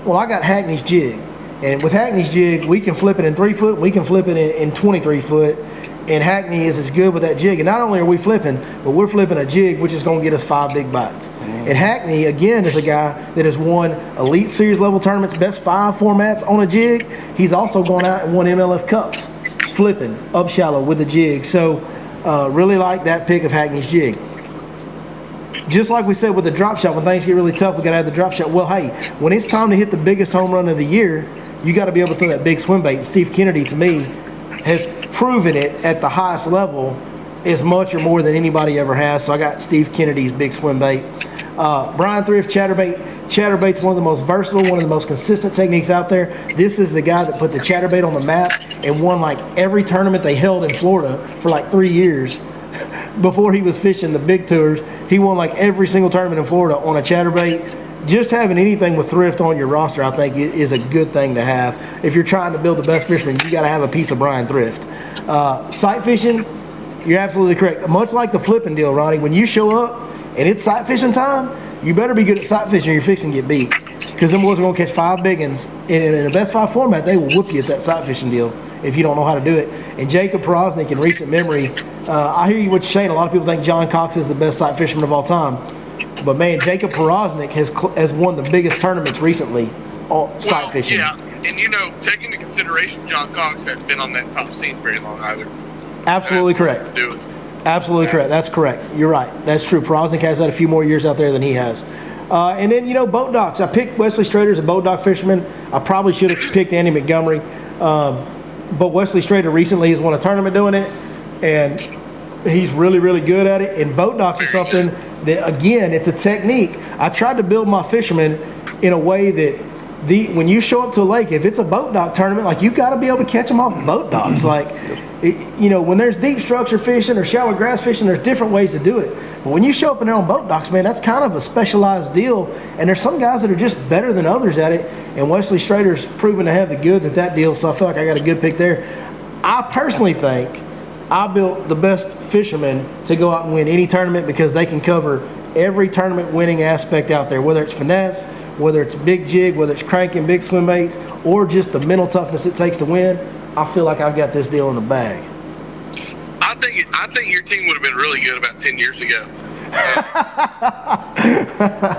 Well, I got Hackney's jig, and with Hackney's jig, we can flip it in 3 foot, we can flip it in 23 foot. And Hackney is as good with that jig. And not only are we flipping, but we're flipping a jig which is going to get us 5 big bites. And Hackney, again, is a guy that has won Elite Series level tournaments, best 5 formats on a jig. He's also gone out and won MLF Cups, flipping up shallow with the jig. So really like that pick of Hackney's jig. Just like we said with the drop shot, when things get really tough, we got to have the drop shot. Well, hey, when it's time to hit the biggest home run of the year, you got to be able to throw that big swim bait. And Steve Kennedy, to me, has proven it at the highest level as much or more than anybody ever has. So I got Steve Kennedy's big swim bait. Brian Thrift chatterbait. Chatterbait's one of the most versatile, one of the most consistent techniques out there. This is the guy that put the chatterbait on the map and won like every tournament they held in Florida for like 3 years. Before he was fishing the big tours, he won like every single tournament in Florida on a chatterbait. Just having anything with Thrift on your roster, I think, is a good thing to have. If you're trying to build the best fisherman, you got to have a piece of Brian Thrift. Sight fishing, you're absolutely correct. Much like the flipping deal, Ronnie, when you show up and it's sight fishing time, you better be good at sight fishing or you're fixing to get beat. Because them boys are going to catch 5 big ones. And in the best 5 format, they will whoop you at that sight fishing deal if you don't know how to do it. And Jacob Porosnik, in recent memory, I hear you what you're saying. A lot of people think John Cox is the best sight fisherman of all time. But, man, Jacob Porosnik has won the biggest tournaments recently on sight fishing. Yeah, and, taking into consideration John Cox hasn't been on that top scene very long either. Absolutely correct. Absolutely correct. That's correct. You're right. That's true. Porosnik has had a few more years out there than he has. And then, boat docks. I picked Wesley Strader as a boat dock fisherman. I probably should have picked Andy Montgomery. But Wesley Strader recently has won a tournament doing it. And he's really, really good at it. And boat docks are something that, again, it's a technique. I tried to build my fishermen in a way that when you show up to a lake, if it's a boat dock tournament, like, you got to be able to catch them off boat docks. Like, when there's deep structure fishing or shallow grass fishing, there's different ways to do it. But when you show up in there on boat docks, man, that's kind of a specialized deal. And there's some guys that are just better than others at it. And Wesley Strader's proven to have the goods at that deal, so I feel like I got a good pick there. I personally think I built the best fishermen to go out and win any tournament because they can cover every tournament winning aspect out there, whether it's finesse, whether it's big jig, whether it's cranking big swim baits, or just the mental toughness it takes to win. I feel like I've got this deal in the bag. I think your team would have been really good about 10 years ago.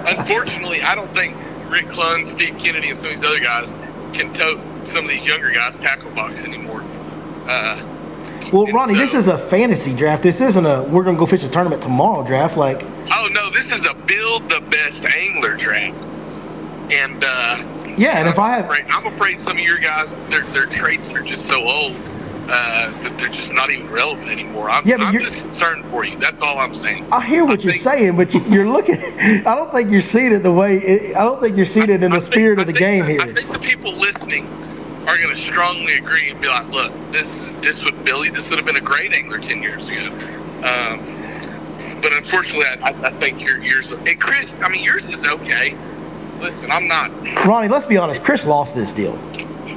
Unfortunately, I don't think Rick Clunn, Steve Kennedy, and some of these other guys can tote some of these younger guys' tackle box anymore. Well, Ronnie, this is a fantasy draft. This isn't a we're going to go fish a tournament tomorrow draft. Like, oh no, this is a build the best angler draft. And yeah, and I'm afraid some of your guys, their traits are just so old that they're just not even relevant anymore. I'm just concerned for you. That's all I'm saying. I hear what you're saying, but you're looking. I don't think you're seeing it the way. I don't think you're seeing it in the spirit of the game here. I think the people listening are going to strongly agree and be like, "Look, this would have been a great angler 10 years ago." But unfortunately, I think yours. And Chris, I mean, yours is okay. Listen, I'm not. Ronnie, let's be honest. Chris lost this deal.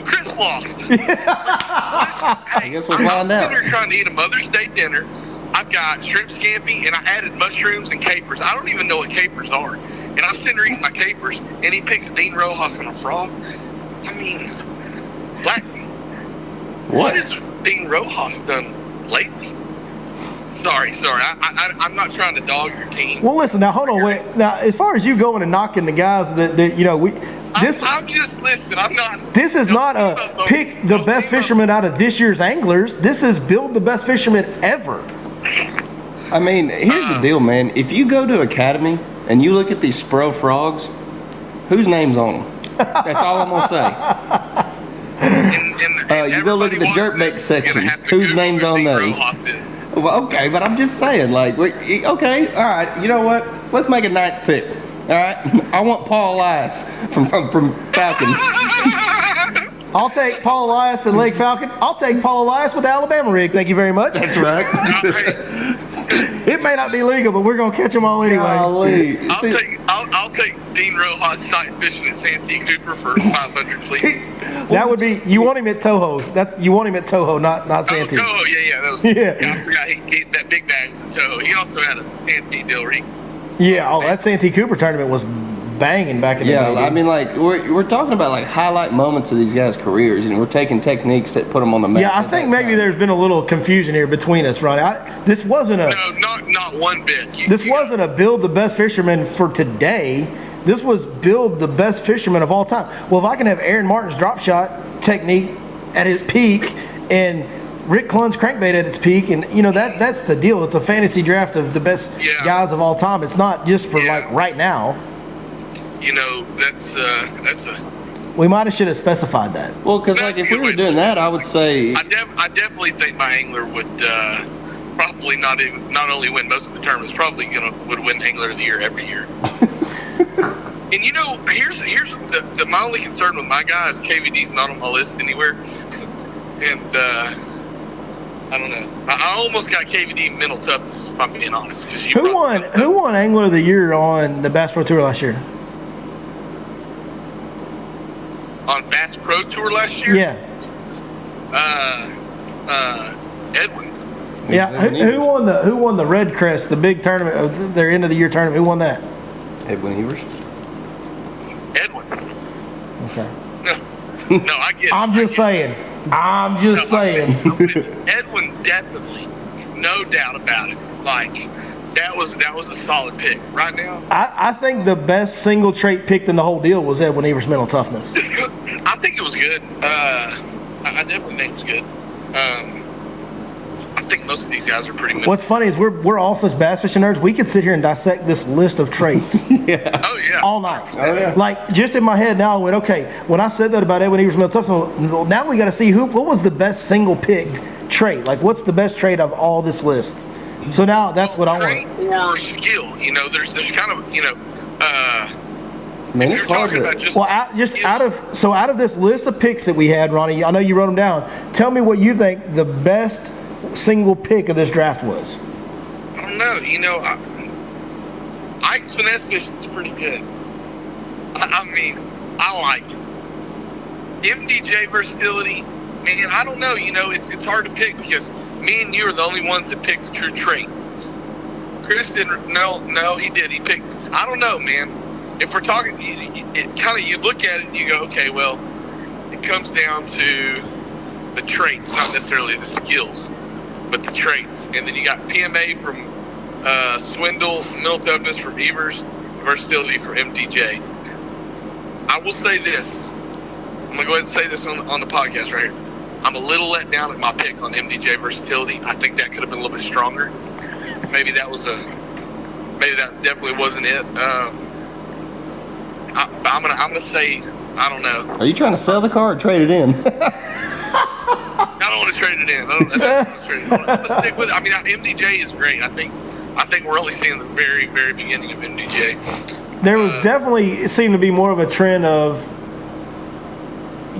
Chris lost. I guess we'll find out. I'm sitting here trying to eat a Mother's Day dinner. I've got shrimp scampi, and I added mushrooms and capers. I don't even know what capers are. And I'm sitting here eating my capers, and he picks Dean Rojas on a frog. I mean, what has Dean Rojas done lately? Sorry. I'm not trying to dog your team. Well, listen, now, hold on, wait. Now, as far as you going and knocking the guys I'm just listening. I'm not. This is not a pick the best fisherman out of this year's anglers. This is build the best fisherman ever. I mean, here's the deal, man. If you go to Academy and you look at these Spro frogs, whose name's on them? That's all I'm gonna say. You go look at the jerkbait section. Whose name's on those? Well, okay, but I'm just saying, like, okay, all right. You know what? Let's make a ninth pick. All right, I want Paul Elias from Falcon. I'll take Paul Elias and Lake Falcon. I'll take Paul Elias with the Alabama rig. Thank you very much. That's right. It may not be legal, but we're gonna catch them all anyway. Golly. I'll take Dean Rojas sight fishing at Santee Cooper for 500, please. That would be, you want him at Toho. You want him at Toho, not Santee. Oh, Toho, yeah. That was, Yeah. I forgot that big bag was at Toho. He also had a Santee deal where he. Yeah, that Santee Cooper tournament was banging back in the day. Yeah, I mean, like, we're talking about, like, highlight moments of these guys' careers, and we're taking techniques that put them on the map. Yeah, I think maybe there's been a little confusion here between us, Ronnie. This wasn't a... No, not one bit. This wasn't a build the best fisherman for today. This was build the best fisherman of all time. Well, if I can have Aaron Martin's drop shot technique at its peak and Rick Clunn's crankbait at its peak, and that's the deal. It's a fantasy draft of the best guys of all time. It's not just for like right now. That's a. We might have should have specified that. Well, because like if we were doing that, I would say I definitely think my angler would probably not only win most of the tournaments, probably would win Angler of the Year every year. And here's my only concern with my guy is KVD's not on my list anywhere, and I don't know. I almost got KVD mental toughness, if I'm being honest. Who won Angler of the Year on the Bass Pro Tour last year? On Bass Pro Tour last year? Yeah. Edwin. Yeah. Who won the Red Crest, the big tournament, their end of the year tournament? Who won that? Edwin Evers. Edwin. Okay. No, I get it. I'm just saying. Edwin definitely, no doubt about it. Like that was a solid pick. Right now, I think the best single trait picked in the whole deal was Edwin Evers' mental toughness. I think it was good. I definitely think it was good. I think most of these guys are pretty good. What's funny is we're all such bass fishing nerds. We could sit here and dissect this list of traits. Yeah. Oh yeah. All night. Oh yeah. Like just in my head now, I went, okay. When I said that about Edwin Evers' mental toughness, now we got to see what was the best single picked trait. Like what's the best trait of all this list? So now that's what I want. Or skill. There's kind of Man, it's hard to. Out of this list of picks that we had, Ronnie, I know you wrote them down. Tell me what you think the best single pick of this draft was. I don't know. Ike's finesse fishing's pretty good. I mean, I like it. MDJ versatility, man. I don't know. It's hard to pick because me and you are the only ones that picked the true trait. Chris didn't. No, he did. He picked. I don't know, man. If we're talking, you look at it and you go, okay, well, it comes down to the traits, not necessarily the skills, but the traits. And then you got PMA from Swindle, mental toughness from Evers, versatility for MDJ. I will say this. I'm going to go ahead and say this on the podcast right here. I'm a little let down at my pick on MDJ versatility. I think that could have been a little bit stronger. Maybe that definitely wasn't it. I'm gonna say I don't know. Are you trying to sell the car or trade it in? I don't want to trade it in. I don't want to trade it in. I'm gonna stick with it. I mean, MDJ is great. I think we're only seeing the very, very beginning of MDJ. There was definitely seemed to be more of a trend of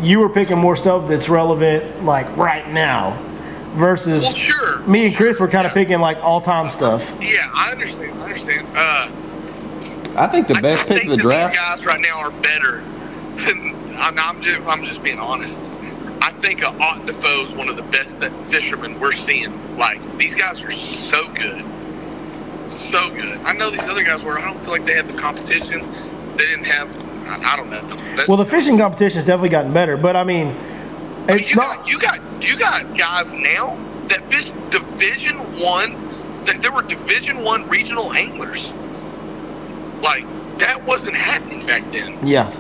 you were picking more stuff that's relevant like right now versus me and Chris were kind of picking like all-time stuff. Yeah, I understand. I think the best pick of the draft. These guys right now are better. I'm just being honest. I think Ott Defoe is one of the best fishermen we're seeing. Like these guys are so good. So good. I know these other guys were. I don't feel like they had the competition. They didn't have. I don't know. Well, the fishing competition has definitely gotten better, but I mean, it's not. You got guys now that fish Division I. That there were Division I regional anglers. Like that wasn't happening back then. Yeah.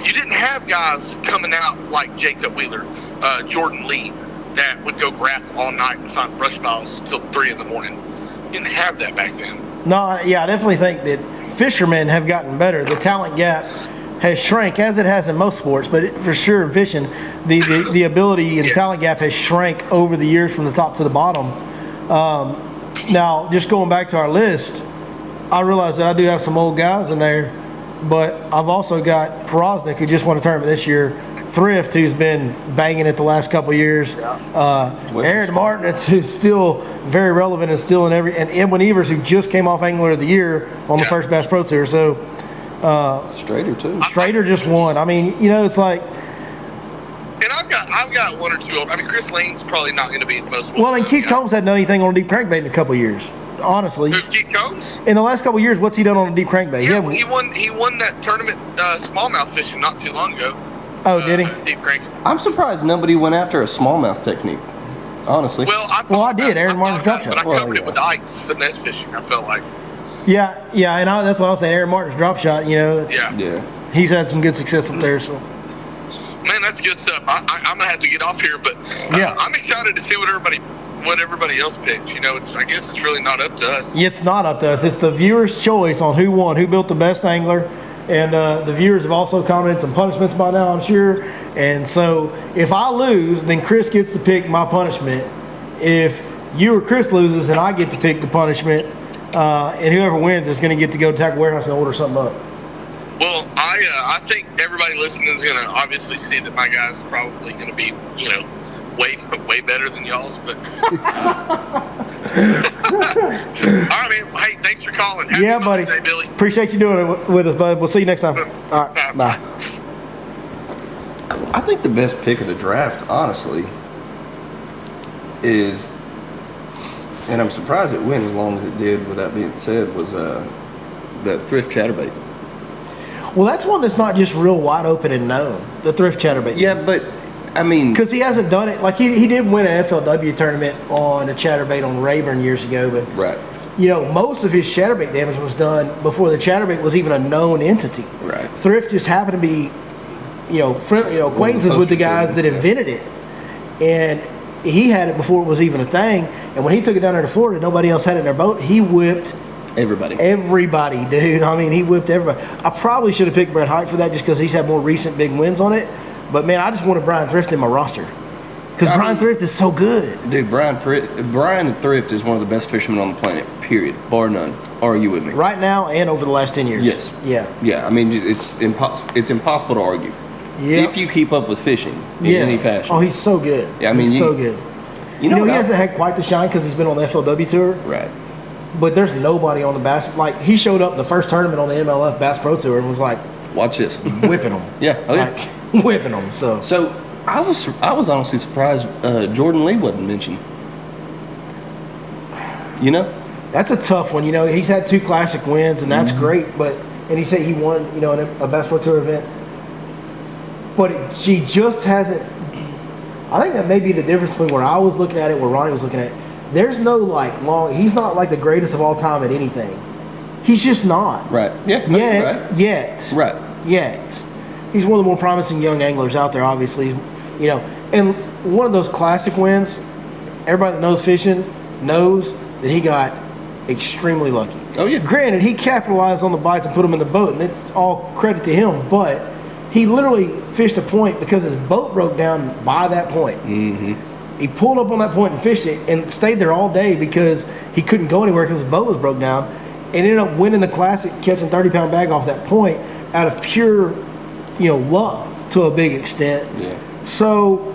You didn't have guys coming out like Jacob Wheeler, Jordan Lee, that would go graph all night and find brush piles till 3 a.m. You didn't have that back then. No, yeah, I definitely think that fishermen have gotten better. The talent gap has shrank, as it has in most sports, but for sure in fishing, the ability and talent gap has shrank over the years from the top to the bottom. Now, just going back to our list, I realize that I do have some old guys in there, but I've also got Porosnik, who just won a tournament this year, Thrift, who's been banging it the last couple of years, Aaron Martin, who's still very relevant and still in and Edwin Evers, who just came off Angler of the Year on the first Bass Pro Tour. So Strader too. Strader just won. I mean, it's like. And I've got one or two. I mean, Chris Lane's probably not going to be the most. Well, and Keith Combs hadn't done anything on a deep crankbait in a couple of years. Honestly, Who, Keith Combs? In the last couple of years, what's he done on a deep crankbait? Yeah, he won that tournament smallmouth fishing not too long ago. Oh, did he? Deep crank. I'm surprised nobody went after a smallmouth technique. Honestly. Well, I did. Aaron Martin's drop shot. But I covered it with Ike's finesse fishing. I felt like. Yeah, and that's what I was saying. Aaron Martin's drop shot. Yeah. He's had some good success up there. So. Man, that's good stuff. I'm gonna have to get off here, but I'm excited to see what everybody else picks. I guess it's really not up to us. It's not up to us. It's the viewer's choice on who won, who built the best angler. And the viewers have also commented some punishments by now, I'm sure. And so if I lose, then Chris gets to pick my punishment. If you or Chris loses, then I get to pick the punishment. And whoever wins is going to get to go to Tackle Warehouse and order something up. Well, I think everybody listening is going to obviously see that my guy's probably going to be, way better than y'all's. But all right, man. Hey, thanks for calling. Happy buddy. Day, Billy. Appreciate you doing it with us, bud. We'll see you next time. All right, bye. I think the best pick of the draft, honestly, is, and I'm surprised it went as long as it did. With that being said, was the Thrift Chatterbait. Well, that's one that's not just real wide open and known. The Thrift Chatterbait. Yeah, but I mean, because he hasn't done it. Like he did win an FLW tournament on a chatterbait on Rayburn years ago, but right. Most of his chatterbait damage was done before the chatterbait was even a known entity. Right. Thrift just happened to be, friendly, acquaintances with the guys that invented it, and he had it before it was even a thing. And when he took it down there to Florida, nobody else had it in their boat. He whipped everybody, dude. I mean, he whipped everybody. I probably should have picked Brett Hike for that just because he's had more recent big wins on it. But man, I just wanted Brian Thrift in my roster because Brian Thrift is so good. Dude, Brian Thrift is one of the best fishermen on the planet. Period, bar none. Are you with me? Right now and over the last 10 years. Yes. Yeah. I mean, it's impossible to argue. Yeah. If you keep up with fishing in any fashion. Oh, he's so good. Yeah, I mean, he's so good. He hasn't had quite the shine because he's been on the FLW tour. Right. But there's nobody on the Bass. Like, he showed up the first tournament on the MLF Bass Pro Tour and was like, watch this. Whipping them. Yeah. Oh, yeah. Like, whipping them. So I was honestly surprised Jordan Lee wasn't mentioned. That's a tough one. He's had 2 classic wins, and that's great. And he said he won, in a Bass Pro Tour event. But she just hasn't. I think that may be the difference between where I was looking at it, where Ronnie was looking at it. There's no long. He's not like the greatest of all time at anything. He's just not. Right. Yeah. Yet. Right. Yet. He's one of the more promising young anglers out there. Obviously, and one of those classic wins. Everybody that knows fishing knows that he got extremely lucky. Oh yeah. Granted, he capitalized on the bites and put them in the boat, and it's all credit to him. But he literally fished a point because his boat broke down by that point. Mm-hmm. He pulled up on that point and fished it and stayed there all day because he couldn't go anywhere because his boat was broke down, and ended up winning the Classic, catching 30-pound bag off that point out of pure, luck to a big extent. Yeah. So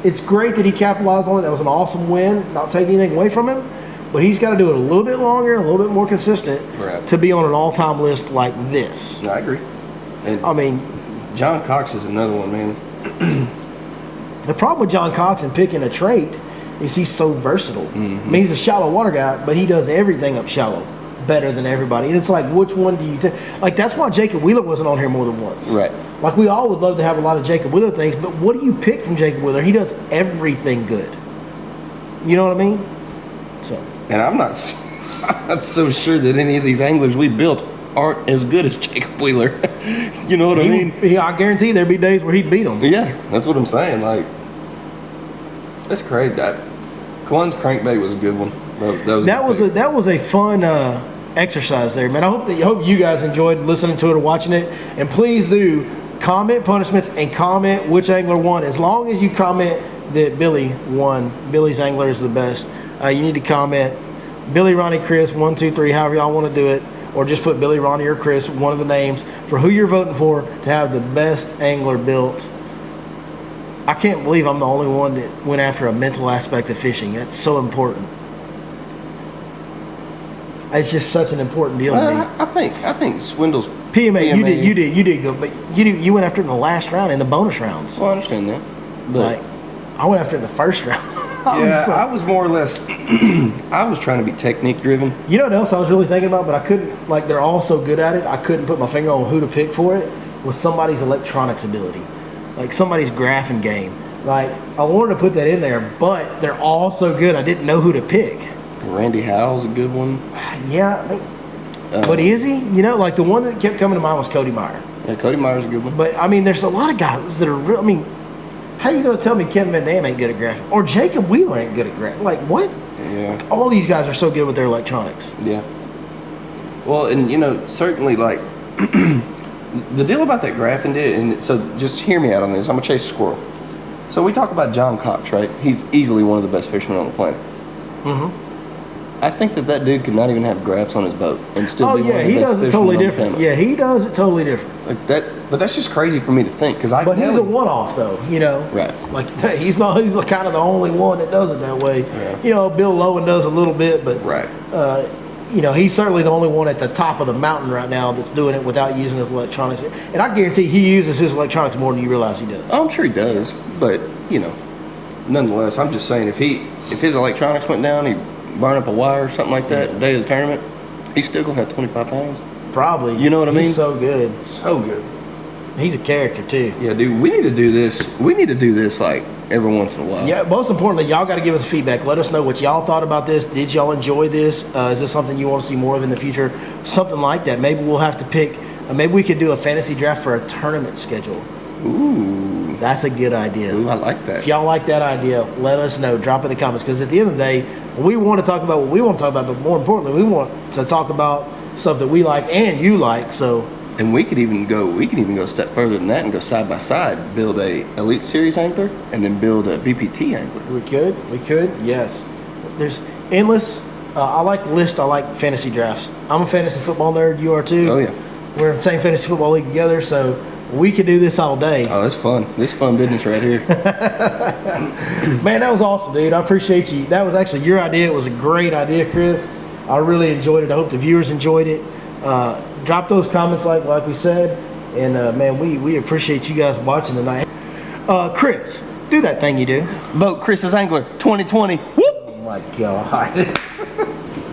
it's great that he capitalized on it. That was an awesome win. Not taking anything away from him, but he's got to do it a little bit longer, a little bit more consistent to be on an all-time list like this. No, I agree. And I mean, John Cox is another one, man. The problem with John Cox and picking a trait is he's so versatile. Mm-hmm. I mean, he's a shallow water guy, but he does everything up shallow better than everybody. And it's like, which one do you take? Like, that's why Jacob Wheeler wasn't on here more than once. Right. Like, we all would love to have a lot of Jacob Wheeler things, but what do you pick from Jacob Wheeler? He does everything good. You know what I mean? So. And I'm not so sure that any of these anglers we built aren't as good as Jacob Wheeler. You know what I mean? I guarantee there'd be days where he'd beat them. Yeah, that's what I'm saying. Like, that's crazy. Clunn's crankbait was a good one. That was a fun exercise there, man. I hope you guys enjoyed listening to it or watching it. And please do comment punishments and comment which angler won. As long as you comment that Billy won, Billy's angler is the best. You need to comment Billy, Ronnie, Chris, 1, 2, 3, however y'all want to do it, or just put Billy, Ronnie, or Chris, one of the names for who you're voting for to have the best angler built. I can't believe I'm the only one that went after a mental aspect of fishing. That's so important. It's just such an important deal to me. I think Swindle's PMA, you did go, but you went after it in the last round, in the bonus rounds. Well, I understand that, but Like, I went after it in the first round. I was more or less. I was trying to be technique driven. You know what else I was really thinking about, but I couldn't. Like, they're all so good at it, I couldn't put my finger on who to pick for it. Was somebody's electronics ability, like somebody's graphing game. Like, I wanted to put that in there, but they're all so good, I didn't know who to pick. Randy Howell's a good one. Yeah, but is he? You know, like the one that kept coming to mind was Cody Meyer. Yeah, Cody Meyer's a good one. But I mean, there's a lot of guys that are real. I mean, how you gonna tell me Kevin Van Dam ain't good at graphing, or Jacob Wheeler ain't good at graphing? Like, what? Yeah. Like, all these guys are so good with their electronics. Yeah. Well, and you know, certainly, like the deal about that graphing did, and so just hear me out on this. I'm gonna chase a squirrel. So we talk about John Cox, right? He's easily one of the best fishermen on the planet. Mm-hmm. I think that dude could not even have graphs on his boat and still be one of the he best does it fishermen totally on the different. planet. Yeah, he does it totally different. Like that, but that's just crazy for me to think because I. But he's a one-off, though. You know, Right. Like he's kind of the only one that does it that way. Yeah. You know, Bill Lowen does a little bit, but Right. You know, he's certainly the only one at the top of the mountain right now that's doing it without using his electronics. And I guarantee he uses his electronics more than you realize he does. Oh, I'm sure he does, but you know, nonetheless, I'm just saying if his electronics went down, he burned up a wire or something like that the day of the tournament, he's still gonna have 25 pounds. Probably. You know what I mean? He's so good. So good. He's a character too. Yeah, dude, we need to do this. We need to do this like every once in a while. Yeah, most importantly, y'all got to give us feedback. Let us know what y'all thought about this. Did y'all enjoy this? Is this something you want to see more of in the future? Something like that. Maybe we'll have to pick. Maybe we could do a fantasy draft for a tournament schedule. Ooh, That's a good idea. ooh, I like that. If y'all like that idea, let us know. Drop it in the comments. Because at the end of the day, we want to talk about what we want to talk about, but more importantly, we want to talk about stuff that we like and you like. So. And we could even go a step further than that and go side by side, build a Elite Series angler and then build a BPT angler. We could, yes. There's endless. I like lists. I like fantasy drafts. I'm a fantasy football nerd. You are too. Oh yeah. We're in the same fantasy football league together, so we could do this all day. Oh, it's fun. This is fun business right here. Man, that was awesome, dude. I appreciate you. That was actually your idea. It was a great idea, Chris. I really enjoyed it. I hope the viewers enjoyed it. Drop those comments like we said. And, man, we appreciate you guys watching tonight. Chris, do that thing you do. Vote Chris's Angler 2020. Whoop! Oh, my God.